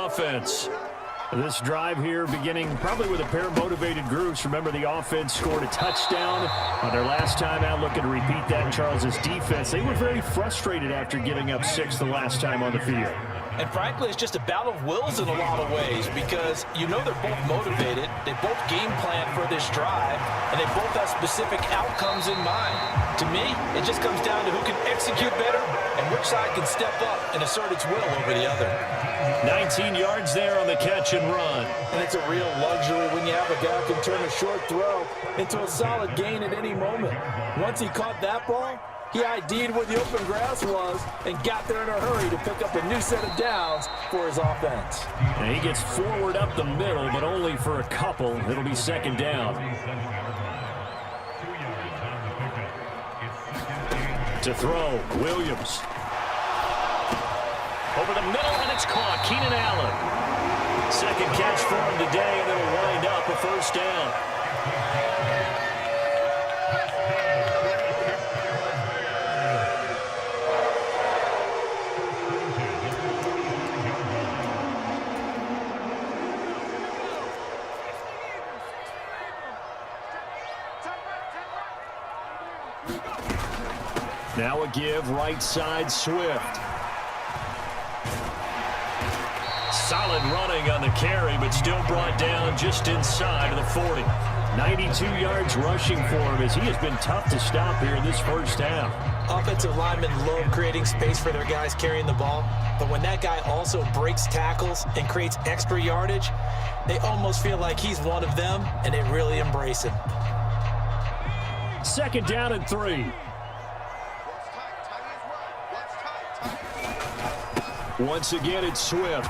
Offense. This drive here beginning probably with a pair of motivated groups. Remember, the offense scored a touchdown on their last time out, looking to repeat that in Charles' defense. They were very frustrated after giving up 6 the last time on the field. And frankly, it's just a battle of wills in a lot of ways because you know they're both motivated, they both game plan for this drive, and they both have specific outcomes in mind. To me, it just comes down to who can execute better and which side can step up and assert its will over the other. 19 yards there on the catch and run. And it's a real luxury when you have a guy who can turn a short throw into a solid gain at any moment. Once he caught that ball, he ID'd where the open grass was and got there in a hurry to pick up a new set of downs for his offense. And he gets forward up the middle, but only for a couple. It'll be second down. To throw, Williams. Over the middle, and it's caught. Keenan Allen. Second catch for him today, and it'll wind up a first down. Now a give, right side, Swift. Solid running on the carry, but still brought down just inside of the 40. 92 yards rushing for him as he has been tough to stop here in this first half. Offensive linemen love creating space for their guys carrying the ball, but when that guy also breaks tackles and creates extra yardage, they almost feel like he's one of them, and they really embrace him. Second down and 3. Once again, it's Swift.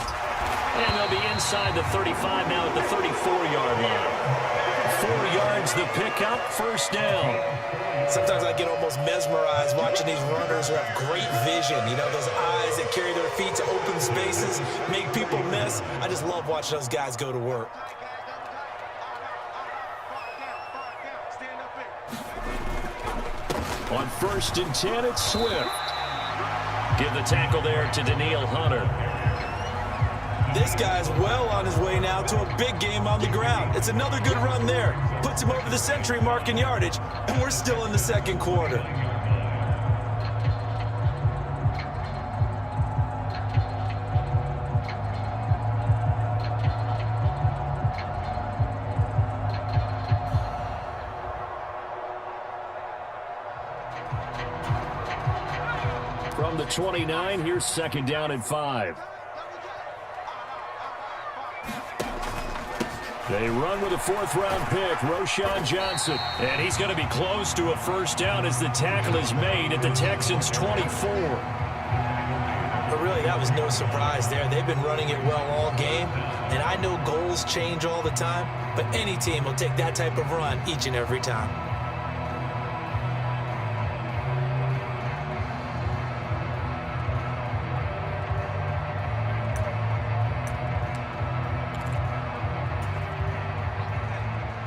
And they'll be inside the 35 now at the 34-yard line. 4 yards the pickup, first down. Sometimes I get almost mesmerized watching these runners who have great vision. You know, those eyes that carry their feet to open spaces, make people miss. I just love watching those guys go to work. On 1st and 10, it's Swift. Give the tackle there to Daniil Hunter. This guy's well on his way now to a big game on the ground. It's another good run there. Puts him over the century mark in yardage, and we're still in the second quarter. From the 29, here's second down and 5. They run with a 4th-round pick, Roschon Johnson. And he's going to be close to a first down as the tackle is made at the Texans' 24. But really, that was no surprise there. They've been running it well all game. And I know goals change all the time, but any team will take that type of run each and every time.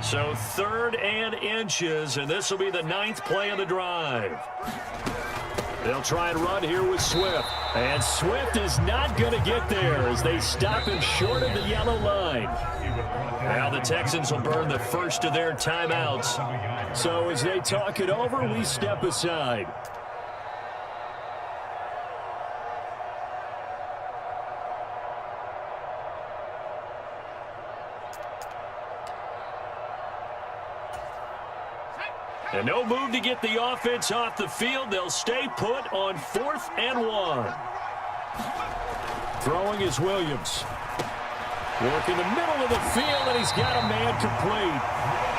So 3rd and inches, and this will be the 9th play of the drive. They'll try and run here with Swift. And Swift is not going to get there as they stop him short of the yellow line. Now the Texans will burn the first of their timeouts. So as they talk it over, we step aside. And no move to get the offense off the field. They'll stay put on 4th and 1. Throwing is Williams. Working the middle of the field, and he's got a man complete.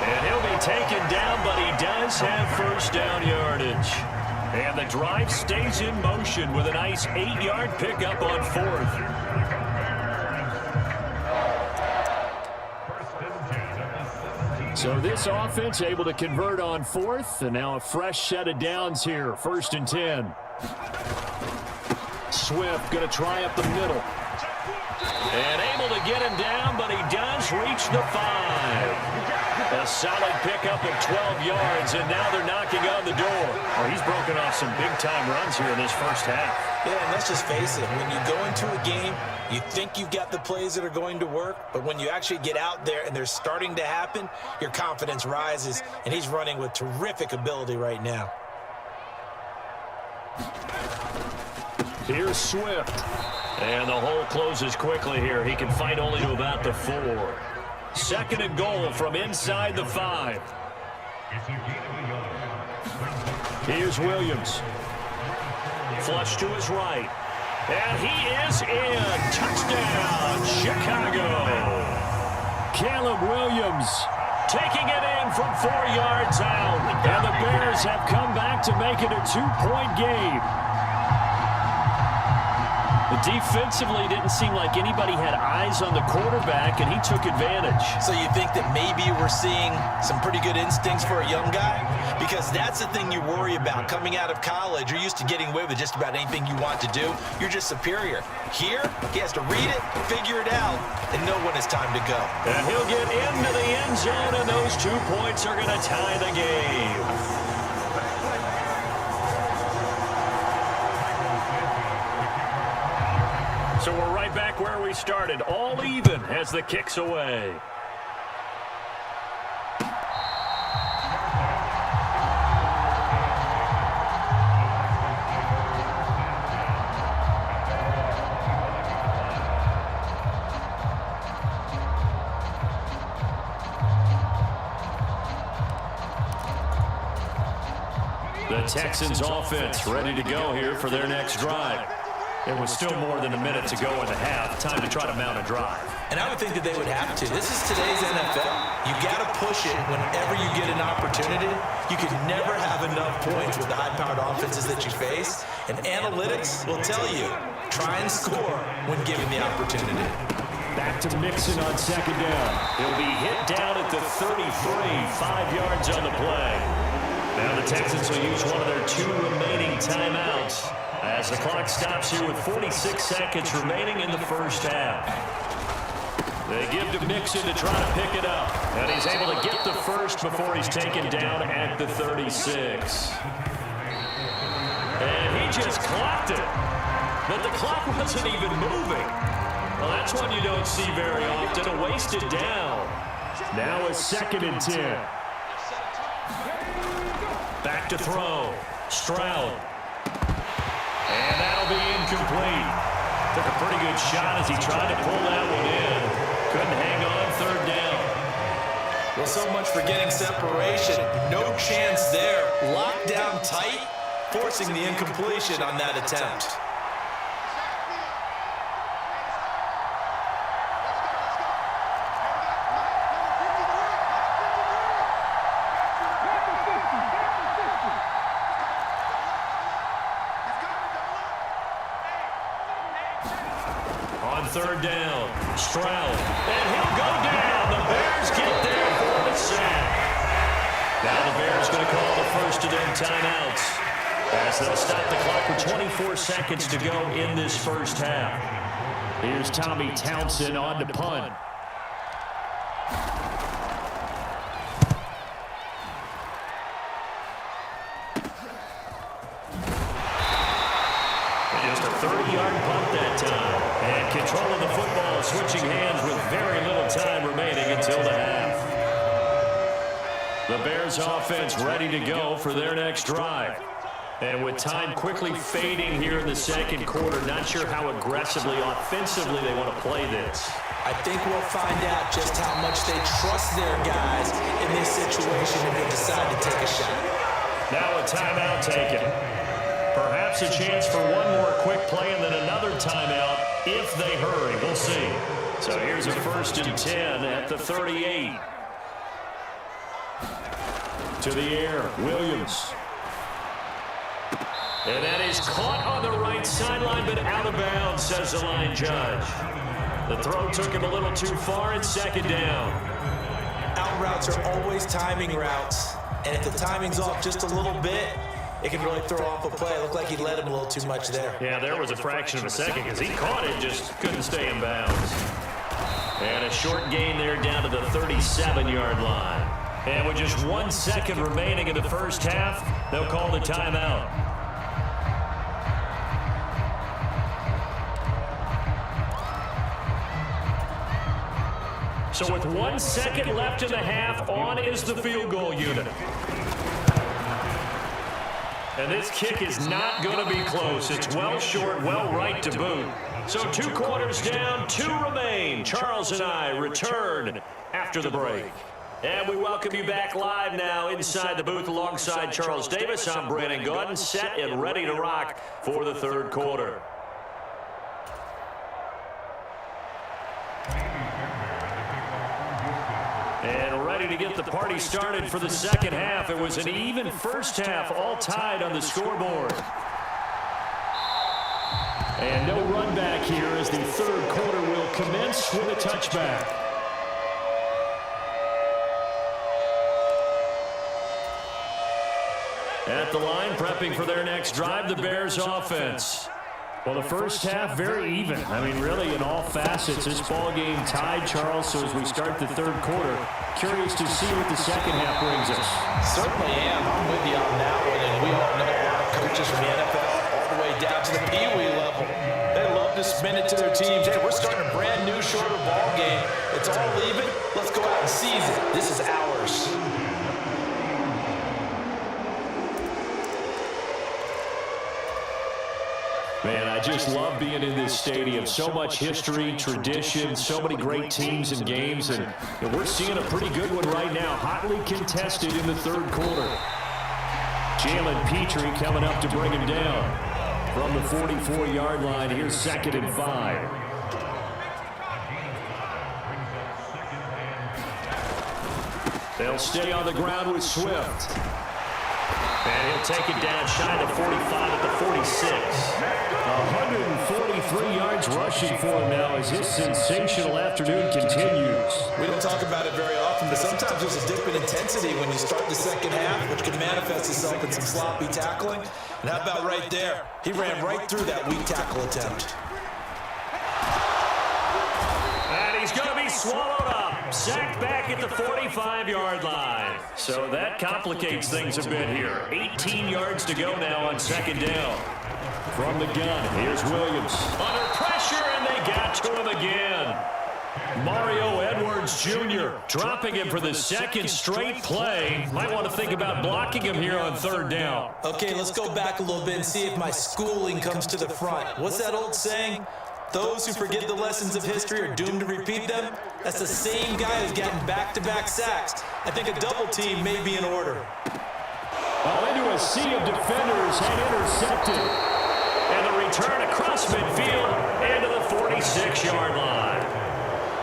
And he'll be taken down, but he does have first down yardage. And the drive stays in motion with a nice 8-yard pickup on 4th. So this offense able to convert on 4th, and now a fresh set of downs here. 1st and 10. Swift going to try up the middle. And able to get him down, but he does reach the 5. A solid pickup of 12 yards, and now they're knocking on the door. Well, he's broken off some big-time runs here in this first half. Yeah, and let's just face it. When you go into a game, you think you've got the plays that are going to work, but when you actually get out there and they're starting to happen, your confidence rises, and he's running with terrific ability right now. Here's Swift. And the hole closes quickly here. He can fight only to about the 4. Second and goal from inside the 5. Here's Williams. Flush to his right. And he is in. Touchdown, Chicago. Caleb Williams taking it in from 4 yards out. And the Bears have come back to make it a 2-point game. Defensively, didn't seem like anybody had eyes on the quarterback, and he took advantage. So you think that maybe we're seeing some pretty good instincts for a young guy? Because that's the thing you worry about. Coming out of college, you're used to getting away with just about anything you want to do. You're just superior. Here, he has to read it, figure it out, and know when it's time to go. And he'll get into the end zone, and those 2 points are going to tie the game. So we're right back where we started, all even as the kick's away. The Texans offense ready to go here for their next drive. It was still more than a minute to go in the half. Time to try to mount a drive. And I would think that they would have to. This is today's NFL. You got to push it whenever you get an opportunity. You can never have enough points with the high-powered offenses that you face. And analytics will tell you, try and score when given the opportunity. Back to Mixon on second down. He'll be hit down at the 33, 5 yards on the play. Now the Texans will use one of their 2 remaining timeouts as the clock stops here with 46 seconds remaining in the first half. They give to Mixon to try to pick it up, and he's able to get the first before he's taken down at the 36. And he just clocked it, but the clock wasn't even moving. Well, that's one you don't see very often, a wasted down. Now it's 2nd and 10. Back to throw. Stroud. And that'll be incomplete. Took a pretty good shot as he tried to pull that one in. Couldn't hang on 3rd down. Well, so much for getting separation. No chance there. Locked down tight, forcing the incompletion on that attempt. On 3rd down, Stroud, and he'll go down. The Bears get there for the sack. Now the Bears going to call the first of their timeouts as they'll stop the clock with 24 seconds to go in this first half. Here's Tommy Townsend on to punt. Just a 30-yard punt that time. And control of the football, switching hands with very little time remaining until the half. The Bears offense ready to go for their next drive. And with time quickly fading here in the second quarter, not sure how aggressively, offensively they want to play this. I think we'll find out just how much they trust their guys in this situation if they decide to take a shot. Now a timeout taken. Perhaps a chance for one more quick play and then another timeout if they hurry. We'll see. So here's a 1st and 10 at the 38. To the air, Williams. And that is caught on the right sideline, but out of bounds, says the line judge. The throw took him a little too far, and 2nd down. Out routes are always timing routes, and if the timing's off just a little bit, it can really throw off a play. It looked like he led him a little too much there. Yeah, there was a fraction of a second because he caught it, just couldn't stay in bounds. And a short gain there down to the 37-yard line. And with just 1 second remaining in the first half, they'll call the timeout. So with 1 second left in the half, on is the field goal unit. And this kick is not going to be close. It's well short, well right to boot. So 2 quarters down, 2 remain. Charles and I return after the break. And we welcome you back live now inside the booth alongside Charles Davis. I'm Brandon Gordon, set and ready to rock for the third quarter. And ready to get the party started for the second half. It was an even first half, all tied on the scoreboard. And no run back here as the third quarter will commence with a touchback. At the line, prepping for their next drive, the Bears offense. Well, the first half, very even. I mean, really, in all facets, this ball game tied, Charles. So as we start the third quarter, curious to see what the second half brings us. Certainly am. I'm with you on that one. And we all know a lot of coaches from the NFL all the way down to the Pee Wee level. They love to spin it to their teams. Hey, we're starting a brand new, shorter ball game. It's all even. Let's go out and seize it. This is ours. Man, I just love being in this stadium. So much history, tradition, so many great teams and games, and we're seeing a pretty good one right now, hotly contested in the third quarter. Jalen Petrie coming up to bring him down from the 44-yard line. Here's 2nd and 5. They'll stay on the ground with Swift. And he'll take it down shy of the 45 at the 46. 143 yards rushing for him now as his sensational afternoon continues. We don't talk about it very often, but sometimes there's a dip in intensity when you start the second half, which can manifest itself in some sloppy tackling. And how about right there? He ran right through that weak tackle attempt. And he's going to be swallowed up. Sacked back at the 45-yard line. So that complicates things a bit here. 18 yards to go now on 2nd down. From the gun, here's Williams. Under pressure, and they got to him again. Mario Edwards Jr. dropping him for the 2nd straight play. Might want to think about blocking him here on 3rd down. Okay, let's go back a little bit and see if my schooling comes to the front. What's that old saying? Those who forget the lessons of history are doomed to repeat them. That's the same guy who's getting back-to-back sacks. I think a double team may be in order. Well, into a sea of defenders and intercepted. And the return across midfield and to the 46-yard line.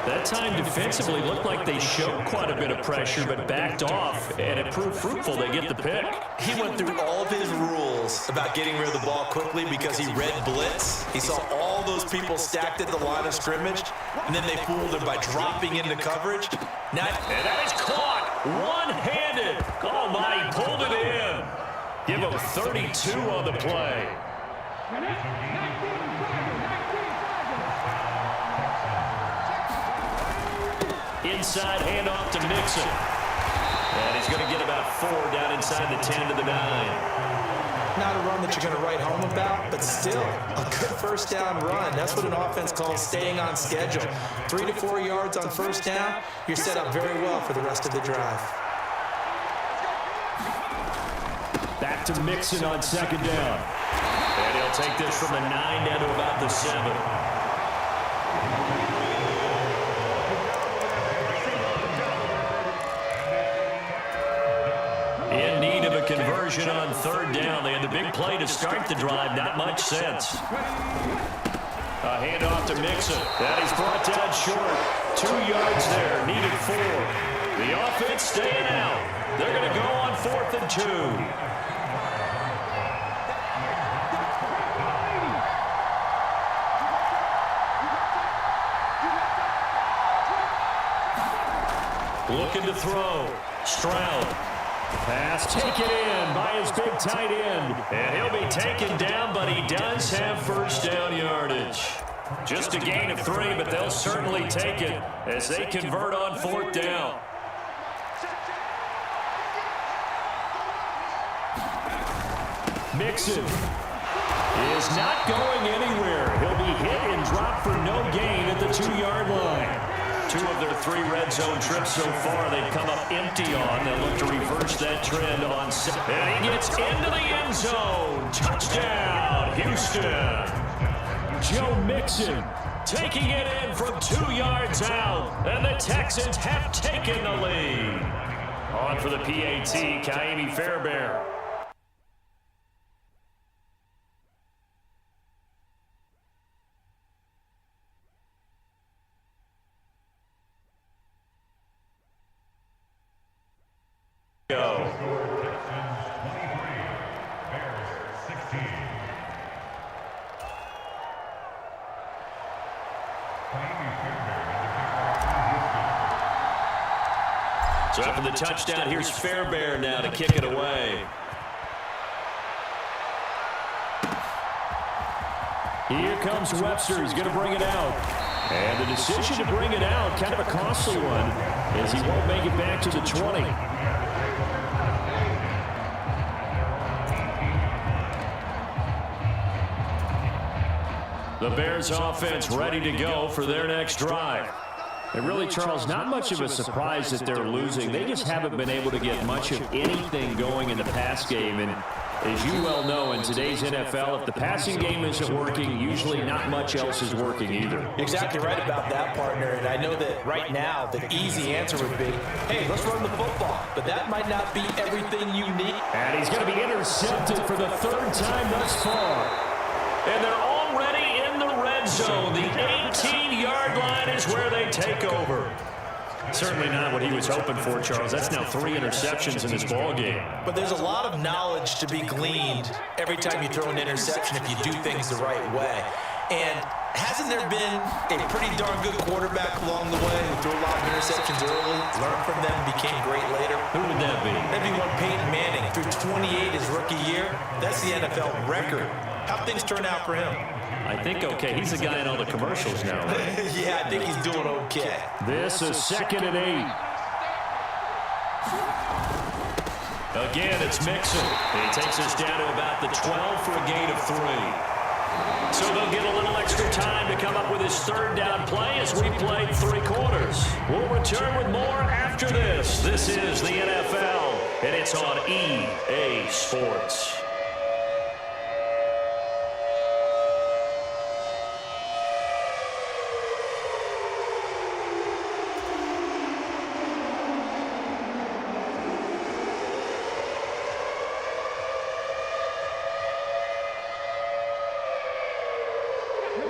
That time defensively looked like they showed quite a bit of pressure but backed off, and it proved fruitful. They get the pick. He went through all of his rules about getting rid of the ball quickly because he read blitz. He saw all those people stacked at the line of scrimmage, and then they fooled him by dropping into coverage. And that is caught one-handed. Oh, my, he pulled it in. Give him 32 on the play. Inside handoff to Mixon. And he's going to get about 4 down inside the 10 to the 9. Not a run that you're going to write home about, but still a good first down run. That's what an offense calls staying on schedule. 3 to 4 yards on first down, you're set up very well for the rest of the drive. Back to Mixon on 2nd down. And he'll take this from the 9 down to about the 7. In need of a conversion on 3rd down. They had the big play to start the drive. Not much sense. A handoff to Mixon. That he's brought down short. 2 yards there. Needed 4. The offense staying out. They're going to go on 4th and 2. Looking to throw. Stroud. Pass taken in by his big tight end. And he'll be taken down, but he does have first down yardage. Just a gain of 3, but they'll certainly take it as they convert on 4th down. Mixon is not going anywhere. He'll be hit and dropped for no gain at the 2-yard line. 2 of their 3 red zone trips so far, they've come up empty on. They'll look to reverse that trend on 7. And he gets into the end zone. Touchdown, Houston. Joe Mixon taking it in from 2 yards out. And the Texans have taken the lead. On for the PAT, Kaimi Fairbairn. Go. So after the touchdown, here's Fairbairn now to kick it away. Here comes Webster. He's going to bring it out. And the decision to bring it out, kind of a costly one, as he won't make it back to the 20. The Bears offense ready to go for their next drive. And really, Charles, not much of a surprise that they're losing. They just haven't been able to get much of anything going in the pass game. And as you well know, in today's NFL, if the passing game isn't working, usually not much else is working either. Exactly right about that, partner. And I know that right now the easy answer would be, hey, let's run the football. But that might not be everything you need. And he's going to be intercepted for the 3rd time thus far. And they're already in the red zone. The 18-yard line is where they take over. Certainly not what he was hoping for, Charles. That's now 3 interceptions in this ball game. But there's a lot of knowledge to be gleaned every time you throw an interception if you do things the right way. And hasn't there been a pretty darn good quarterback along the way who threw a lot of interceptions early, learned from them, became great later? Who would that be? That'd be one Peyton Manning. Threw 28 his rookie year. That's the NFL record. How'd things turn out for him? I think okay. He's the guy in all the commercials now, right? Yeah, I think he's doing okay. This is 2nd and 8. Again, it's Mixon. He takes us down to about the 12 for a gain of 3. So they'll get a little extra time to come up with his 3rd down play as we played 3 quarters. We'll return with more after this. This is the NFL, and it's on EA Sports.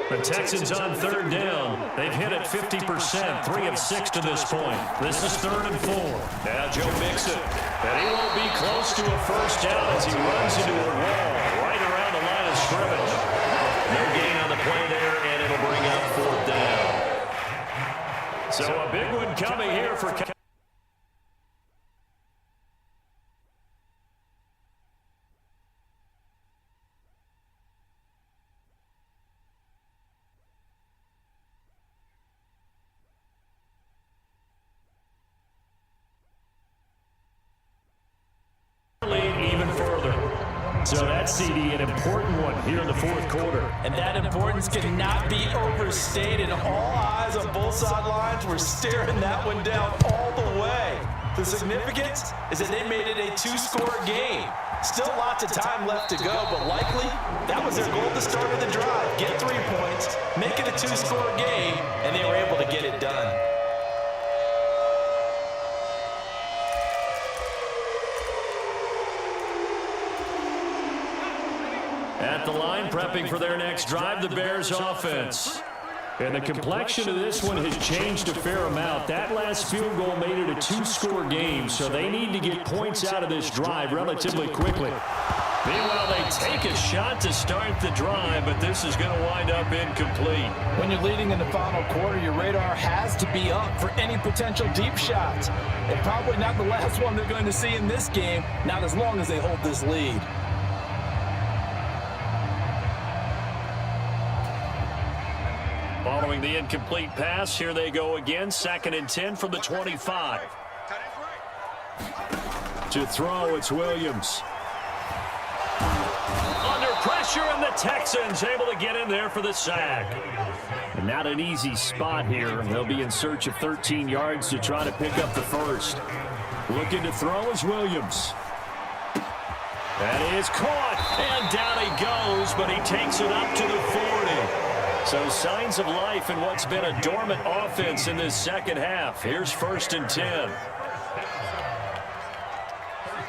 The Texans on 3rd down. They've hit it 50%, 3 of 6 to this point. This is 3rd and 4. Now Joe Mixon. And he won't be close to a 1st down as he runs into a wall right around the line of scrimmage. No gain on the play there, and it'll bring up 4th down. So a big one coming here for So that CD, an important one here in the 4th quarter. And that importance cannot be overstated. All eyes on both sidelines were staring that one down all the way. The significance is that they made it a 2-score game. Still lots of time left to go, but likely that was their goal to start of the drive. Get 3 points, make it a 2-score game, and they were able to get it done. At the line, prepping for their next drive, the Bears offense. And the complexion of this one has changed a fair amount. That last field goal made it a 2-score game, so they need to get points out of this drive relatively quickly. Meanwhile, they take a shot to start the drive, but this is going to wind up incomplete. When you're leading in the final quarter, your radar has to be up for any potential deep shots. And probably not the last one they're going to see in this game, not as long as they hold this lead. Following the incomplete pass, here they go again. 2nd and 10 from the 25. To throw, it's Williams. pressure, and the Texans able to get in there for the sack. And not an easy spot here. They'll be in search of 13 yards to try to pick up the first. Looking to throw is Williams. That is caught, and down he goes, but he takes it up to the 40. So signs of life in what's been a dormant offense in this second half. Here's 1st and 10.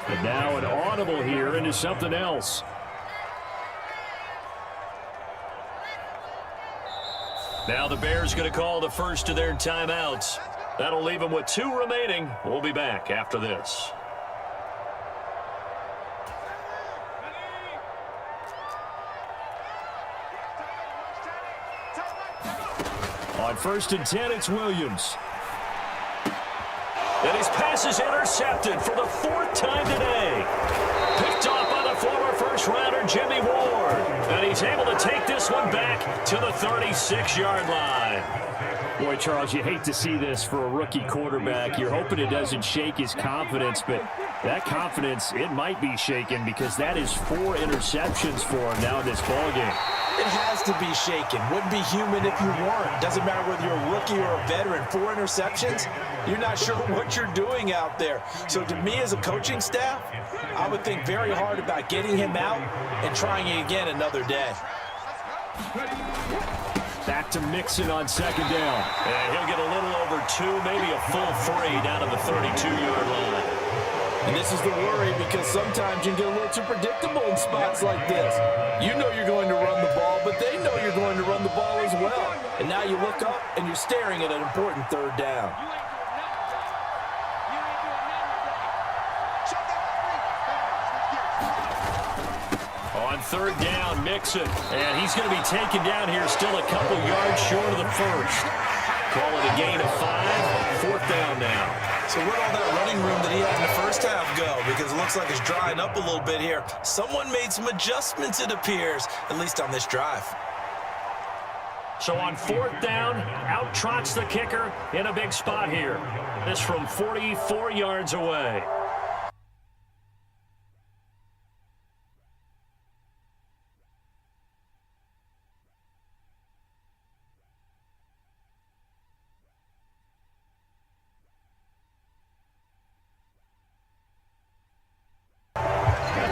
And now an audible here into something else. Now the Bears going to call the first of their timeouts. That'll leave them with 2 remaining. We'll be back after this. On 1st and 10, it's Williams. And his pass is intercepted for the 4th time today. Picked off by the former first-rounder Jimmy Ward. And he's able to take this one back to the 36-yard line. Boy, Charles, you hate to see this for a rookie quarterback. You're hoping it doesn't shake his confidence, but that confidence, it might be shaken because that is 4 interceptions for him now in this ballgame. It has to be shaken. Wouldn't be human if you weren't. Doesn't matter whether you're a rookie or a veteran. 4 interceptions, you're not sure what you're doing out there. So to me as a coaching staff, I would think very hard about getting him out and trying it again another day. Back to Mixon on 2nd down. And he'll get a little over 2, maybe a full 3 down to the 32-yard line. And this is the worry because sometimes you can get a little too predictable in spots like this. You know you're going to run the ball, but they know you're going to run the ball as well. And now you look up and you're staring at an important 3rd down. On 3rd down, Mixon. And he's going to be taken down here still a couple yards short of the first. Call it a gain of 5. 4th down now. So where'd all that running room that he had in the first half go? Because it looks like it's drying up a little bit here. Someone made some adjustments, it appears, at least on this drive. So on 4th down, out trots the kicker in a big spot here. This from 44 yards away.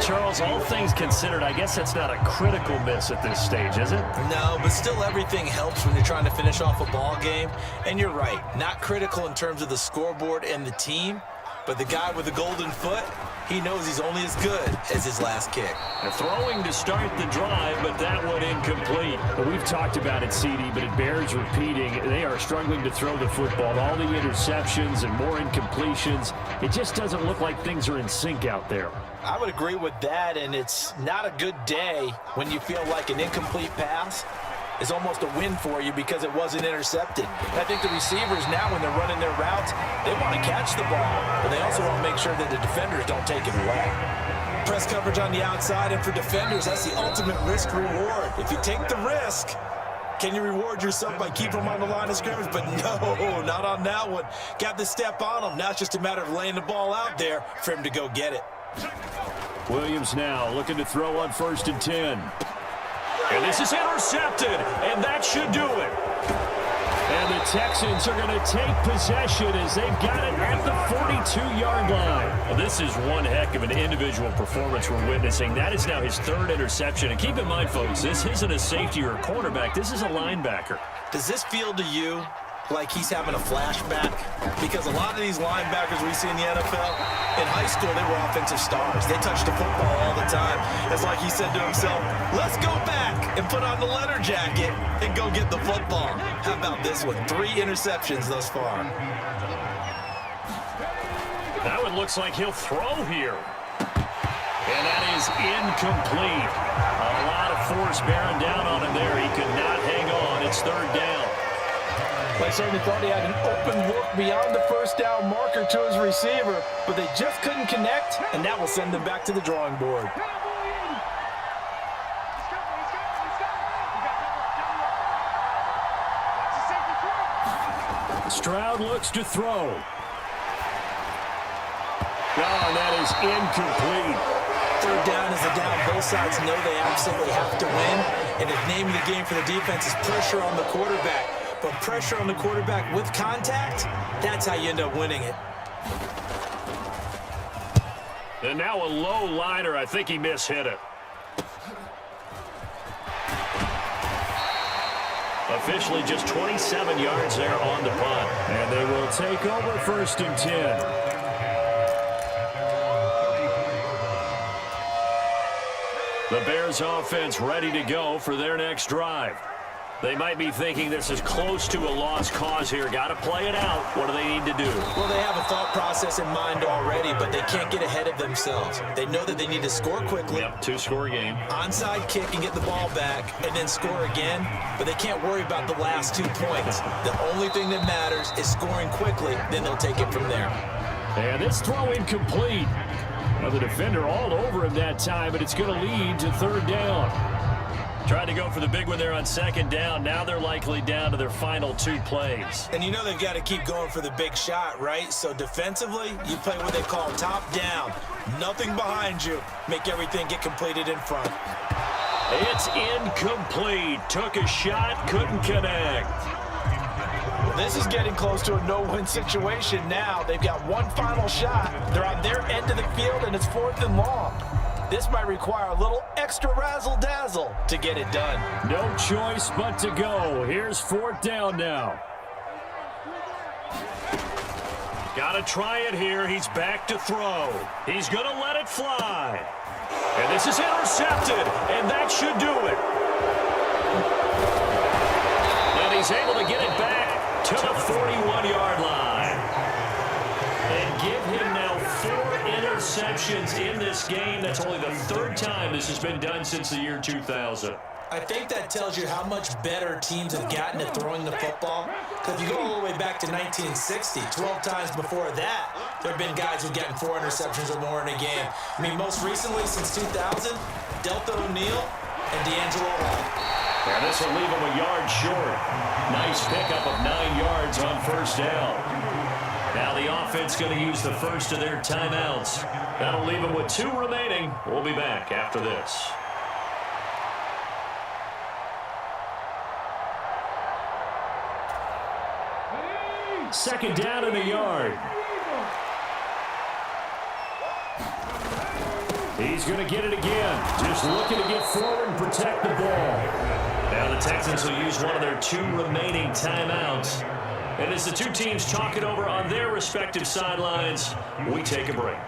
Charles, all things considered, I guess that's not a critical miss at this stage, is it? No, but still everything helps when you're trying to finish off a ball game. And you're right, not critical in terms of the scoreboard and the team, but the guy with the golden foot, he knows he's only as good as his last kick. They're throwing to start the drive, but that one incomplete. Well, we've talked about it, CD, but it bears repeating. They are struggling to throw the football. All the interceptions and more incompletions. It just doesn't look like things are in sync out there. I would agree with that, and it's not a good day when you feel like an incomplete pass is almost a win for you because it wasn't intercepted. I think the receivers now, when they're running their routes, they want to catch the ball, but they also want to make sure that the defenders don't take it away. Press coverage on the outside, and for defenders, that's the ultimate risk reward. If you take the risk, can you reward yourself by keeping them on the line of scrimmage? But no, not on that one. Got to step on them. Now it's just a matter of laying the ball out there for him to go get it. Williams now looking to throw on 1st and 10. And this is intercepted, and that should do it. And the Texans are going to take possession as they've got it at the 42-yard line. Well, this is one heck of an individual performance we're witnessing. That is now his 3rd interception. And keep in mind, folks, this isn't a safety or a cornerback. This is a linebacker. Does this feel to you like he's having a flashback? Because a lot of these linebackers we see in the NFL, in high school, they were offensive stars. They touched the football all the time. It's like he said to himself, let's go back and put on the leather jacket and go get the football. How about this one? 3 interceptions thus far. That one looks like he'll throw here. And that is incomplete. A lot of force bearing down on him there. He could not hang on. It's 3rd down. I certainly thought he had an open look beyond the 1st down marker to his receiver, but they just couldn't connect, and that will send them back to the drawing board. Stroud looks to throw. Oh, and that is incomplete. Third down is the down. Both sides know they absolutely have to win. And the name of the game for the defense is pressure on the quarterback. But pressure on the quarterback with contact, that's how you end up winning it. And now a low liner. I think he mishit it. Officially just 27 yards there on the punt. And they will take over 1st and 10. The Bears offense ready to go for their next drive. They might be thinking this is close to a lost cause here. Got to play it out. What do they need to do? Well, they have a thought process in mind already, but they can't get ahead of themselves. They know that they need to score quickly. Yep, 2-score game. Onside kick and get the ball back and then score again, but they can't worry about the last 2 points. The only thing that matters is scoring quickly, then they'll take it from there. And this throw incomplete. Now the defender all over him that time, but it's going to lead to 3rd down. Tried to go for the big one there on 2nd down. Now they're likely down to their final 2 plays. And you know they've got to keep going for the big shot, right? So defensively, you play what they call top down. Nothing behind you. Make everything get completed in front. It's incomplete. Took a shot, couldn't connect. This is getting close to a no-win situation now. They've got one final shot. They're on their end of the field, and it's 4th and long. This might require a little extra razzle-dazzle to get it done. No choice but to go. Here's 4th down now. Got to try it here. He's back to throw. He's going to let it fly. And this is intercepted, and that should do it. And he's able to get it back to the 41-yard line. And give him now 4 interceptions in this game. That's only the 3rd time this has been done since the year 2000. I think that tells you how much better teams have gotten at throwing the football. Because if you go all the way back to 1960, 12 times before that, there have been guys who've gotten 4 interceptions or more in a game. I mean, most recently, since 2000, Delta O'Neal and D'Angelo Hall. And this will leave him a yard short. Nice pickup of 9 yards on 1st down. Now the offense going to use the first of their timeouts. That'll leave them with 2 remaining. We'll be back after this. Second down in the yard. He's going to get it again. Just looking to get forward and protect the ball. Now the Texans will use one of their 2 remaining timeouts. And as the 2 teams talk it over on their respective sidelines, we take a break.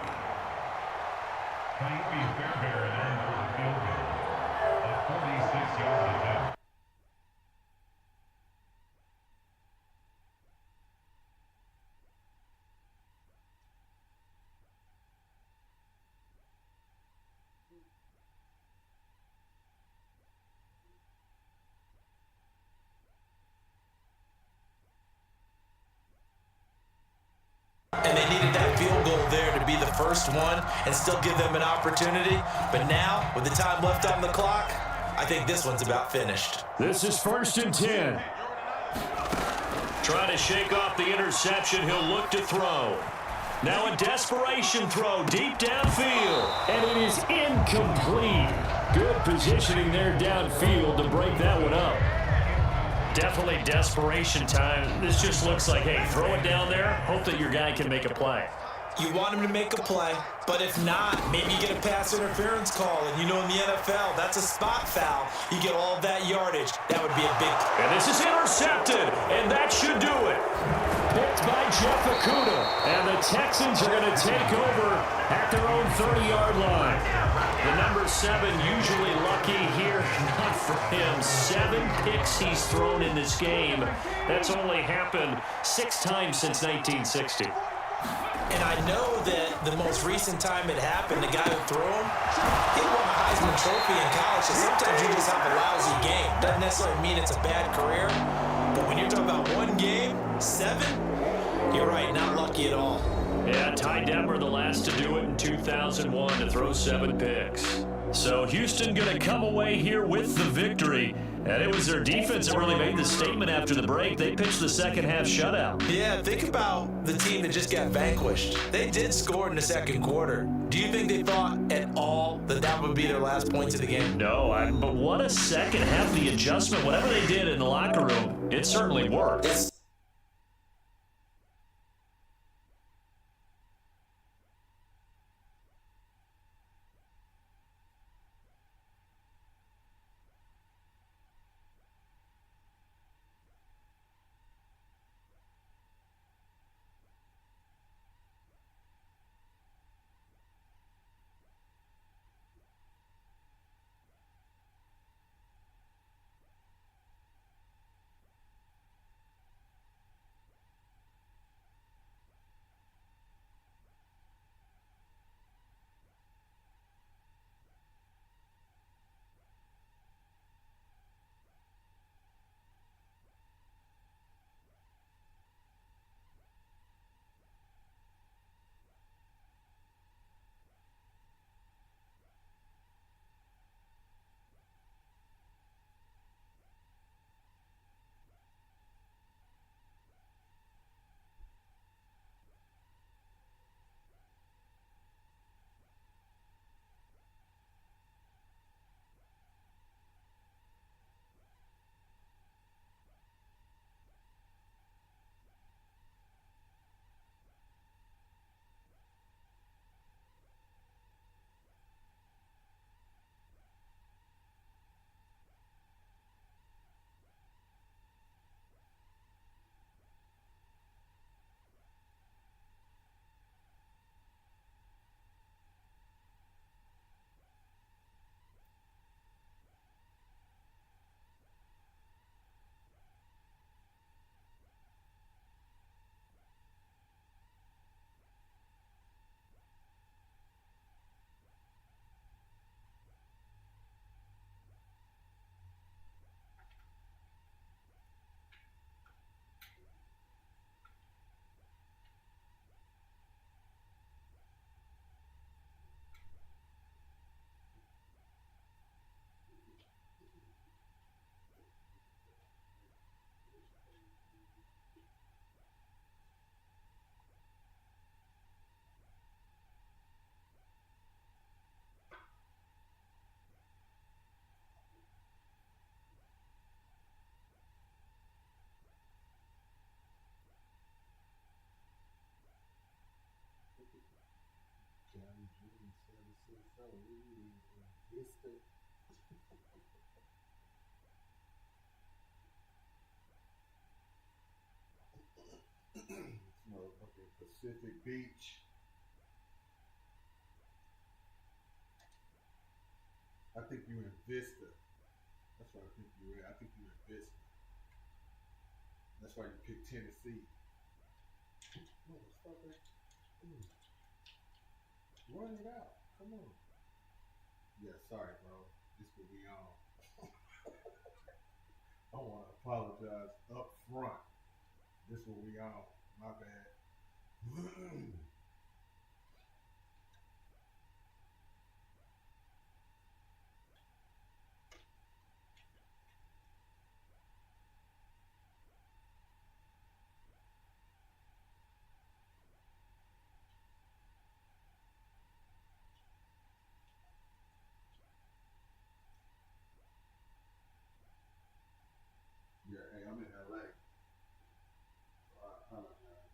And they needed that field goal there to be the first one and still give them an opportunity. But now, with the time left on the clock, I think this one's about finished. This is 1st and 10. Trying to shake off the interception. He'll look to throw. Now a desperation throw deep downfield. And it is incomplete. Good positioning there downfield to break that one up. Definitely desperation time. This just looks like, hey, throw it down there. Hope that your guy can make a play. You want him to make a play, but if not, maybe you get a pass interference call. And you know in the NFL, that's a spot foul. You get all of that yardage. That would be a big... And this is intercepted, and that should do it. Picked by Jeff Okuda. And the Texans are going to take over at their own 30-yard line. The number 7 usually lucky here. Not for him. 7 picks he's thrown in this game. That's only happened 6 times since 1960. And I know that the most recent time it happened, the guy who threw him, he won a Heisman Trophy in college. So sometimes you just have a lousy game. Doesn't necessarily mean it's a bad career. But when you're talking about one game, 7, you're right, not lucky at all. Yeah, Ty Detmer, the last to do it in 2001, to throw 7 picks. So Houston going to come away here with the victory. And it was their defense that really made the statement after the break. They pitched the second half shutout. Yeah, think about the team that just got vanquished. They did score in the second quarter. Do you think they thought at all that that would be their last points of the game? No, but what a second half, the adjustment, whatever they did in the locker room, it certainly worked. Motherfucking Pacific Beach. I think you in Vista. That's what I think you in. I think you in Vista. That's why you picked Tennessee. Motherfucker. Run it out. Come on. Yeah, sorry, bro. This will be on. I want to apologize up front. This will be on. My bad. Yeah, hey, I'm in LA. So I apologize.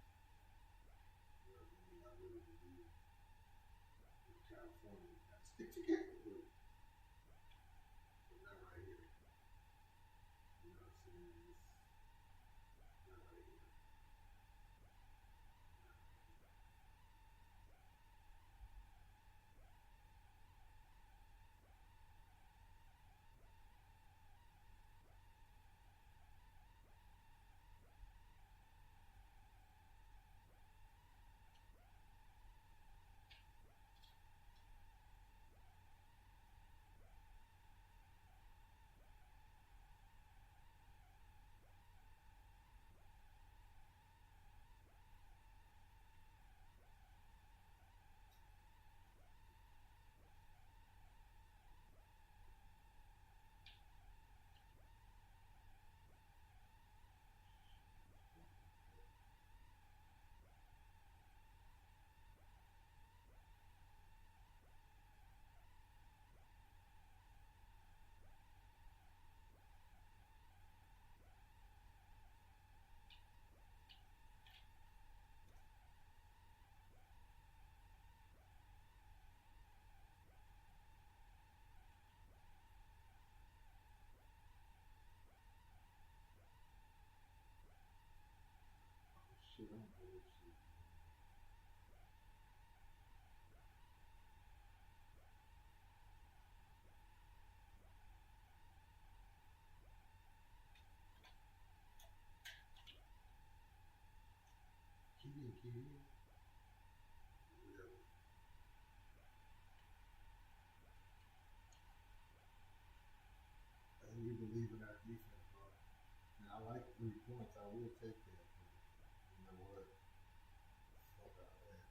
You know what I mean? I really believe in California. We gotta stick together with it. But not right here. You know what I'm saying? It's not right here. key. Whatever. And we believe in our defense, bro. And I like 3 points. I will take that. But you know what? Fuck out that.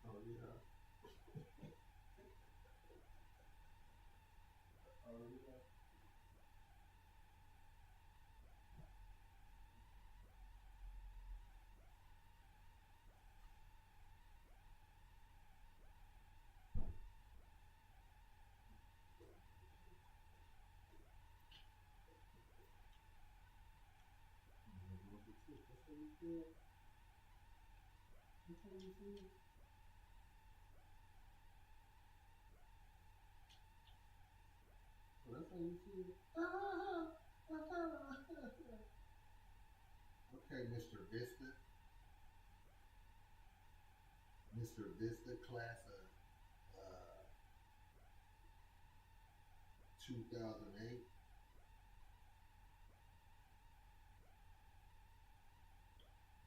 Oh, yeah. Oh, yeah. That's how you feel. That's how you feel. Well, that's how you feel. Okay, Mr. Vista. Mr. Vista, class of 2008.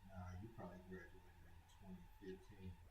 Nah, you probably graduated in 2015.